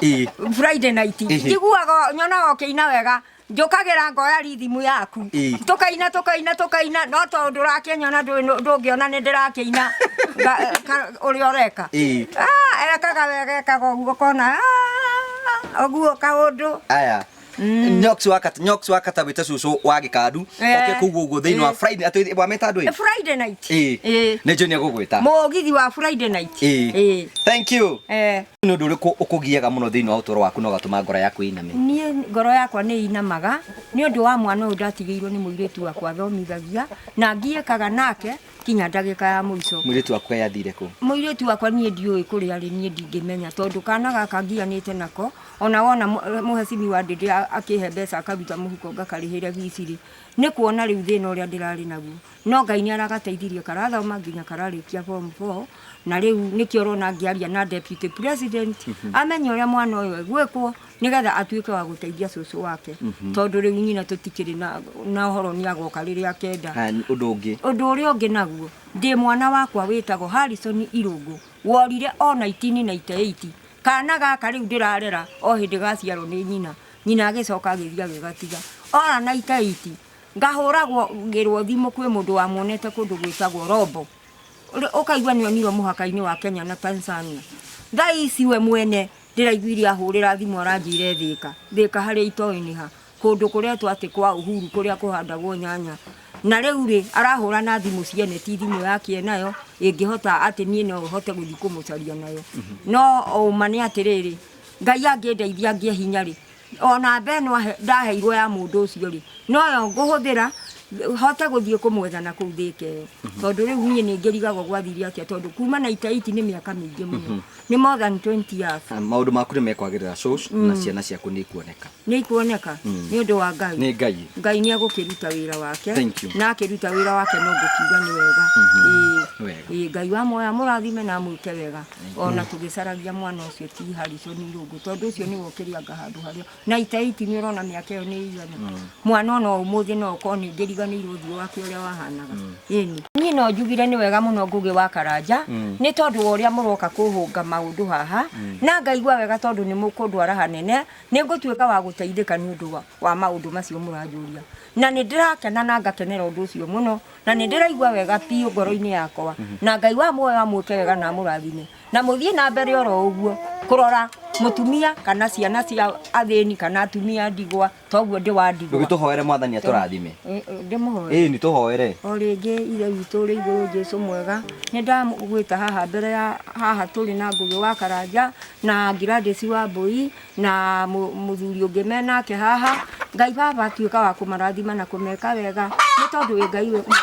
Friday night njiguaga nyonaga ukiina wega njukagira ngoya rithimu yaku tukaina no tondu rakinyona ndungiona ni ndirakiina uri oreka ekaga wega ekaga uguo kona oguo kaundu aya Nyoks Wakata wite cucu wa Gikandu oke kuguo uguo thiini wa Friday ati wa meta andu Friday night ni joni agugwita mugithi wa Friday night thank you ni undu uriku ukugiaga muno thiini wa utoro waku no gatuma ngoro yaku iname nie ngoro yakwa ni inamaga ni undu wa mwana uyu ndatigiirwo ni muiritu wakwa athomithagia na ngiekaga nake kinya ndagika ya muico Muiritu wakwa yathire ku? Muiritu wakwa nie ndiui kuria ri nie ndingimenya tondu kana gaka ngianite nako ona wona muhecimi wa Ndindi akihe mbeca akaruta muhuko ngakarihire biciri ni kuona riu thina uria ndirari naguo no Ngai ni aragateithirie karathoma nginya kararikia form 4 na riu nikio rona ngiaria na deputy president amenya uria mwana uyu gwikwo nigetha atuike wa guteithia cucu wake tondu riu nyina tutikiri na horo ni agoka riria akenda undu uria ungi naguo ndi mwana wakwa witagwo Harrison Irungu worire o 1998 kana gaka riu ndirarera o hindi gaciarwo ni nyina agicoka agithia gigatiga ora 98 ngahuragwo ngirwo thimu kwi mundu wa monete kundu gwitagwo Rombo ukaigwa ni oniro muhaka-ini wa Kenya na Tanzania thaici we mwene ndiraiguire ahurira thimu aranjire thika hari itoini ha kundu kuria twati kwa Uhuru kuria kuhandagwo nyanya na riu ri arahura na thimu ciene ti thimu yake nayo ingihota ati nie no hote guthi kumucaria nayo no o mani atiriri Ngai angedeithia ngihinya ri ona beno ndaheirwo ya mundu ucio ri no yo nguhuthira hote guthie kumwetha na kuu thike tondu riu nie ni ngirigagwo gwathiria atia tondu kuma na itaiti ni miaka mingi muno ni more than 20 years maundu maku ni mekwagirira Shush na ciana ciaku ni ikuoneka ni undu wa Ngai ni Ngai ni agukiruta wira wake na akiruta wira wake no gukiuga ni wega Ngai wa moya murathime na mwike wega ona tugicaragia mwana ucio ti Harrison Irungu tondu ucio ni wokirianga handu haria na itaiti ni urona miaka iyo ni igana mwana no umuthi no koni ngiriganirwo thio wake uria wahanaga ini ni no njugire ni wega muno Ngugi wa Karanja ni tondu uria muroka kuhunga maundu haha na ngaigua wega tondu ni mukundwara hanene ni ngutuika wa guteithika ni undu wa maundu macio muranjuria na ni ndirakena na ngakenera undu ucio muno na ni ndiraigua wega pi ngoro-ini yakwa na Ngai wa muoyo amwike wega na murathime na muthie na mbere oro uguo kurora mutumia kana ciana cia athini kana atumia ndigwa toguo ndi wa ndigwa ugituhoere mwathani aturathime ndimuhoere ni tuhoere o ringi ire witu ri iguru Jesu mwega ni ndamugwita haha mbere ya haha turi na Ngugi wa Karanja na Gladys wa Mbui na muthuri ungi menake haha Ngai baba atuika wa kumarathima na kumeka wega ni tondu wi Ngai mwega na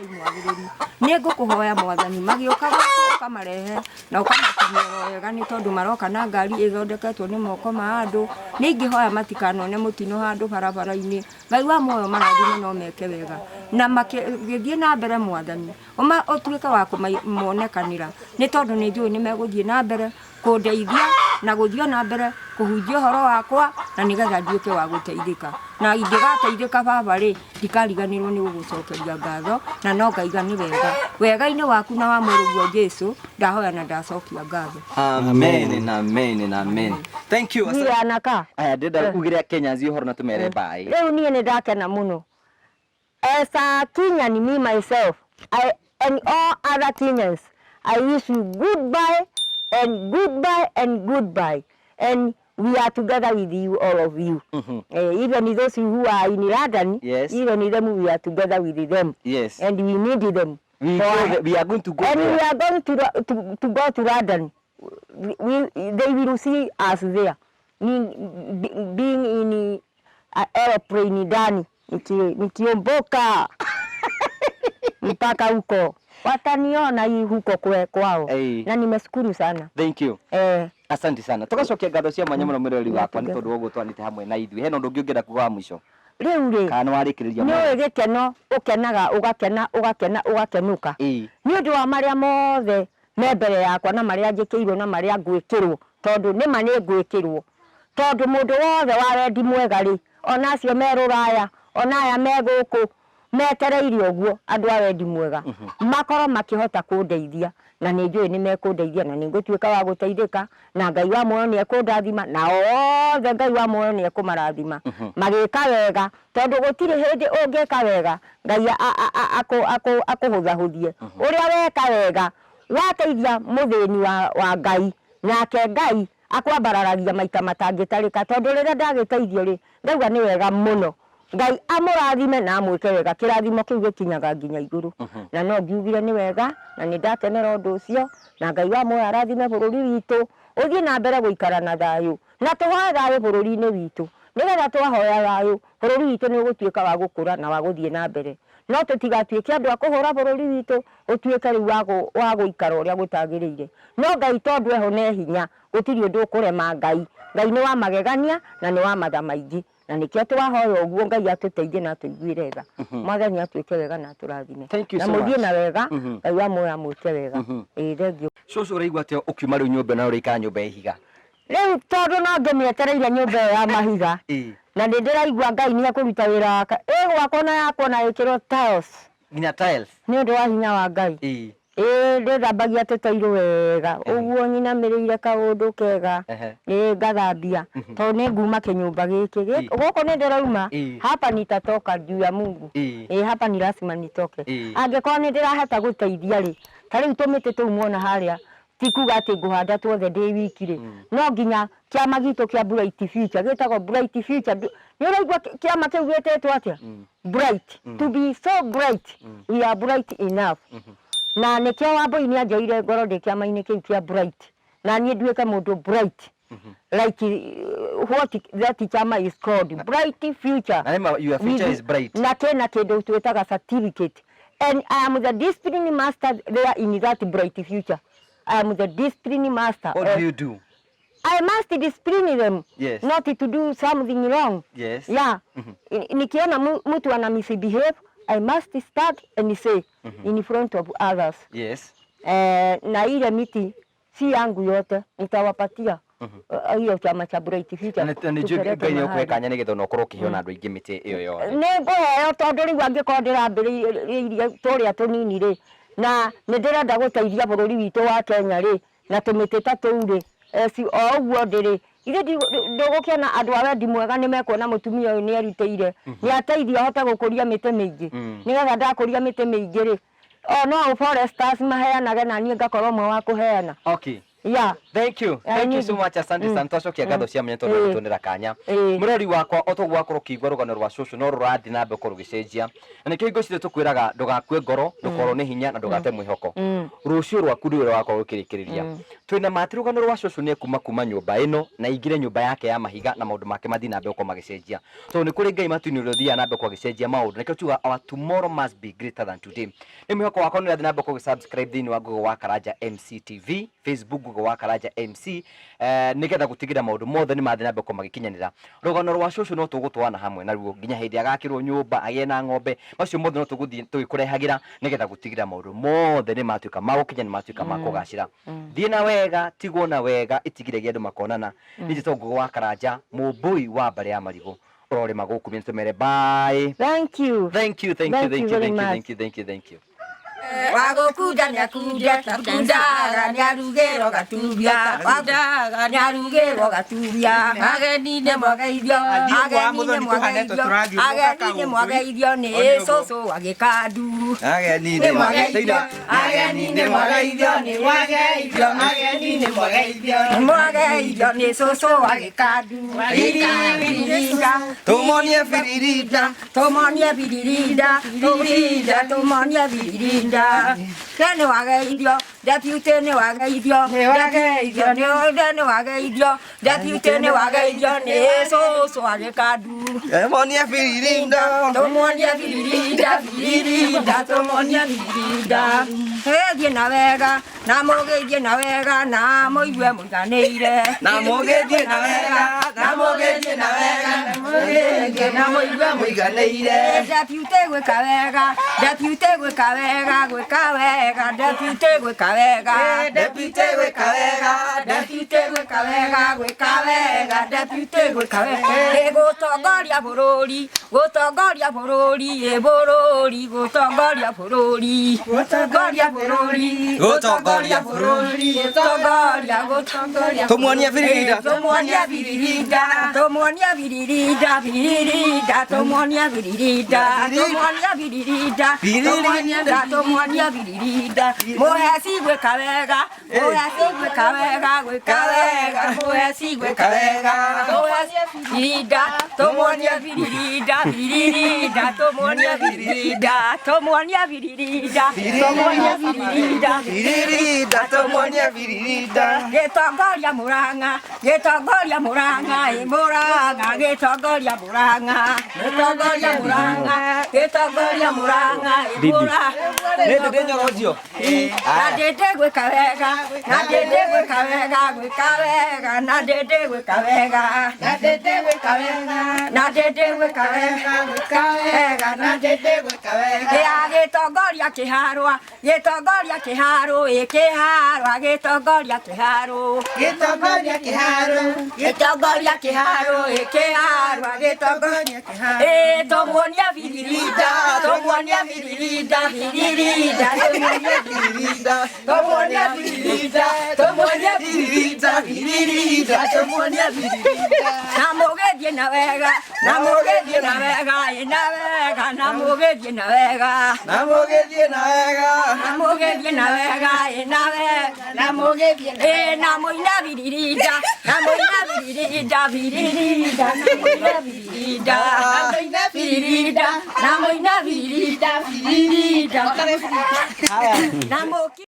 Ngai mwagiriri ni ngukuhoya mwathani magioka ukamarehe na ukamatumia wega ni tondu maroka na ngari ithondeketwo ni moko ma andu ni ingihoya matikanone mutino handu barabara-ini Ngai wa moyo marathime no meke wega na magithie na mbere mwathani utuika wa kumonekanira ni tondu ni njui ni meguthie na mbere kundeithia na guthio na mbere kuhunjia horo wakwa na nigetha nduike wa guteithika na ingigateithika baba ri ndikariganirwo ni gugucokeria ngatho na no ngaiga ni wega-ini waku na wa muruguo Jesu ndahoya na ndacokia ngatho amen thank you anaka aya ndenda ugire Kenya zi horo na tumere bye riu nie ni ndakena muno as a Kenyan me myself and all other Kenyans I wish you goodbye and goodbye and we are together with you, all of you. Even those who are in London, even them we are together with them. Yes. And we need them. We are going to go. And we are going to go to London. They will see us there. Being in airplane ndani nikiomboka mpaka huko. Wataniona hii huko kwao. Na nimeshukuru sana. Thank you. Asante sana. Tugacokia ngatho cia mwanya muno mwirori wakwa ni tondu woguo twanite hamwe na ithuĩ. Hena undu ungiongera kuga wa mwisho. Riu ri. Kana warikiriria mwe. Ni gikeno ukenaga ugakenuka. Ni undu wa maria mothe me mbere yakwa na maria njikirwo na maria ngwikirwo tondu ni mani ngwikirwo. Tondu mundu wothe wa wendi mwega ri ona acio meruraya ona aya me guku metereirio guo andu a wendi mwega makoro makihota kundeithia na ni njui ni mekundeithia na ni ngutuika wa guteithika na Ngai wa moyo ni ekundathima na othe Ngai wa moyo ni ekumarathima magika wega tondu gutiri hindi ungika wega Ngai akuhuthahuthie uria weka wega wateithia muthini wa Ngai nake Ngai akwambararagia maita matangitarika tondu riria ndagiteithio ri ndauga ni wega muno Ngai amurathime na amwike wega kirathimo kiu gikinyaga nginya iguru na no ngiugire ni wega na ni ndakenera undu ucio na Ngai wa moyo arathime bururi witu uthie na mbere guikara na thayu na tuhoe thayu bururi-ini witu nigetha twahoya thayu bururi witu ni ugutuika wa gukura na wa guthie na mbere no tutigatuike andu akuhura bururi witu utuike riu wa guikara uria gutagirire no Ngai tondu eho ne hinya gutiri undu ukurema Ngai ni wa magegania na ni wa matha maingi na nikio twahoya uguo Ngai atuteithie na tuiguire wega mwathani atuike wega na turathime na muthie na wega Ngai wa moya muke wega thengio Shush uraigua atĩa ukiuma riu nyumba na urika nyumba ihiga riu tondu no ngemietereire nyumba ya mahiga na ndiraigua Ngai ni akuruta wira wake gwakwa na yakwa na ikiro tiles nginya tiles ni undu wa hinya wa Ngai ndithambagia tutairo wega uguo nyinamirire kaundu kega ngathambia tondu ni nguma kinyumba giki guko ni ndirauma hapa nitatoka juu ya Mungu hapa ni lazima nitoke angikorwo ni ndirahota guteithia ri tariu tumite tu muona haria tikuga ati nguhanda tuothe ndi wikire no nginya kiama gitu kia bright future gitagwo bright future ni uraigua kiama kiu gititwo atia bright to be so bright we are bright enough na nikio wambui ni anjaire ngoro ndi kiama-ini kiu kia bright na nie nduike mundu bright like what that chama is called bright future na your future is bright na tena kindu twetaga certificate and I am the discipline master there in that bright future. I am the discipline master. What do you do? I must discipline them, yes. Not to do something wrong. Yes. Yeah. Nikiona mtu ana misbehave, I must start and say in front of others. Yes. Na ile miti si yangu yote nitawapatia. Hiyo chama cha bright future. Na nijue Ngai nĩũkũhekanya nĩgetha onokorwo ũkĩheana andũ aingĩ mĩtĩ ĩyo yothe. Nĩ ngũheo tondũ rĩu angĩkorwo ndĩrambĩrĩirie tũrĩa tũnini rĩ na nĩ ndĩrenda gũteithia bũrũri witũ wa Kenya rĩ na tũmĩtĩ ta tũu rĩ o ũguo ndĩrĩ ithe ndũgũkĩona andũ a wendi mwega nĩ mekuona mũtumia ũyũ nĩ erutĩire nĩ ateithia ahote gũkũria mĩtĩ mĩingĩ nĩgetha ndakũria mĩtĩ mĩingĩ rĩ no foresters maheanage na niĩ ngakorwo mwe wa kũheana. Okay. Yeah. Thank you so much. Asante sana twacokia ngatho cia menya tondu gutunira kanya murori wakwa otogwa korwo kiigwa rugano rwa Shush no rurathi na mbe korwo gicenjia na nikio ingocire tukwiraga ndugakue ngoro ndukorwo ni hinya na ndugate mwihoko rucio rwaku ndiwe wakwa gukirikiriria twina mati rugano rwa Shush ni kuma nyumba ino na ingire nyumba yake ya mahiga na maundu make mathi na mbe ko magicenjia so ni kuri Ngai matu ni ruthia na mbe ko gicenjia maundu nikio tuga our tomorrow must be greater than today ni mwihoko wakwa ni rathi na mbe ko subscribe thini wa Google wa Karanja MC TV Facebook Google wa Karanja MC nigetha gutigira maundu mothe ni mathi na mbe ko magikinyanira rugano rwa Shush no tugutwana hamwe na ruo nginya hindi agakirwo nyumba agie na ng'ombe macio mothe no tuguthii tugikurehagira nigetha gutigira maundu mothe ni matuika magukinya ni matuika makugacira thii na wega tigwo na wega itigire andu makonana nije tongo wa Karanja mumbui wa mbare ya marigo urore maguku mimi tumere bye. Thank you Wagokuda nyakuda takundaga nyarugero gatubia wakudaga nyarugero gatubia ageni ne mwagaithio ne soso agekandu ageni ne mwagaithio ne soso agekandu tomonia firirida Dene wagaithio deputy ne wagaithio deputy ne wagaithio ne soso agekandu tomonia firirida tomonia firirida thie na wega na mugeithie na wega na muigue muiganĩire na mugeithie na wega na muigue muiganĩire deputy gwĩka wega deputy gwĩka wega gwĩka wega deputy gwĩka wega deputy gwĩka wega deputy gwĩka wega gwĩka wega deputy gwĩka wega gũtongoria bũrũri gũtongoria bũrũri gũtongoria bũrũri gũtongoria bũrũri gũtongoria bũrũri gũtongoria tumuonia biririda tumuonia biririda tumuonia biririda biririda tumuonia biririda tumuonia biririda biririda tumuonia biririda muheci gwĩka wega gwĩka wega wega mweci gwika wega biririda tumuonie biririda biririda tumuonie biririda tumuonie biririda tumuonie biririda Biririda tumuonie biririda. Gitongoria Murang'a Gitongoria Murang'a Murang'a Gitongoria Murang'a Gitongoria Murang'a Gitongoria Murang'a Murang'a Nĩ Ndindi Nyoro ũcio. na ndende gwĩka wega na ndende gwĩka wega gwĩka wega na ndende gwĩka wega na ndende gwĩka wega na ndende gwĩka wega gwĩka wega na ndende gwĩka wega ya Gitongoria kĩharwa Gitongoria kĩharũ kĩharwa Gitongoria kĩharũ Gitongoria kĩharũ Gitongoria kĩharũ kĩharwa Gitongoria kĩharũ tumuonie biririda tumuonie biririda biririda tumuonie biririda tumuonie biririda tumuonie biririda biririda tumuonie biririda na mũgĩthiĩ na wega na mũgĩthiĩ na wega na wega na mũgĩthiĩ na wega Na mũgĩthiĩ na wega. na mũgĩthiĩ na wega na wega na mũgĩthiĩ na mũina biririda na mũina biririda biririda na mũina biririda na mũina biririda na mũina biririda biririda na mũki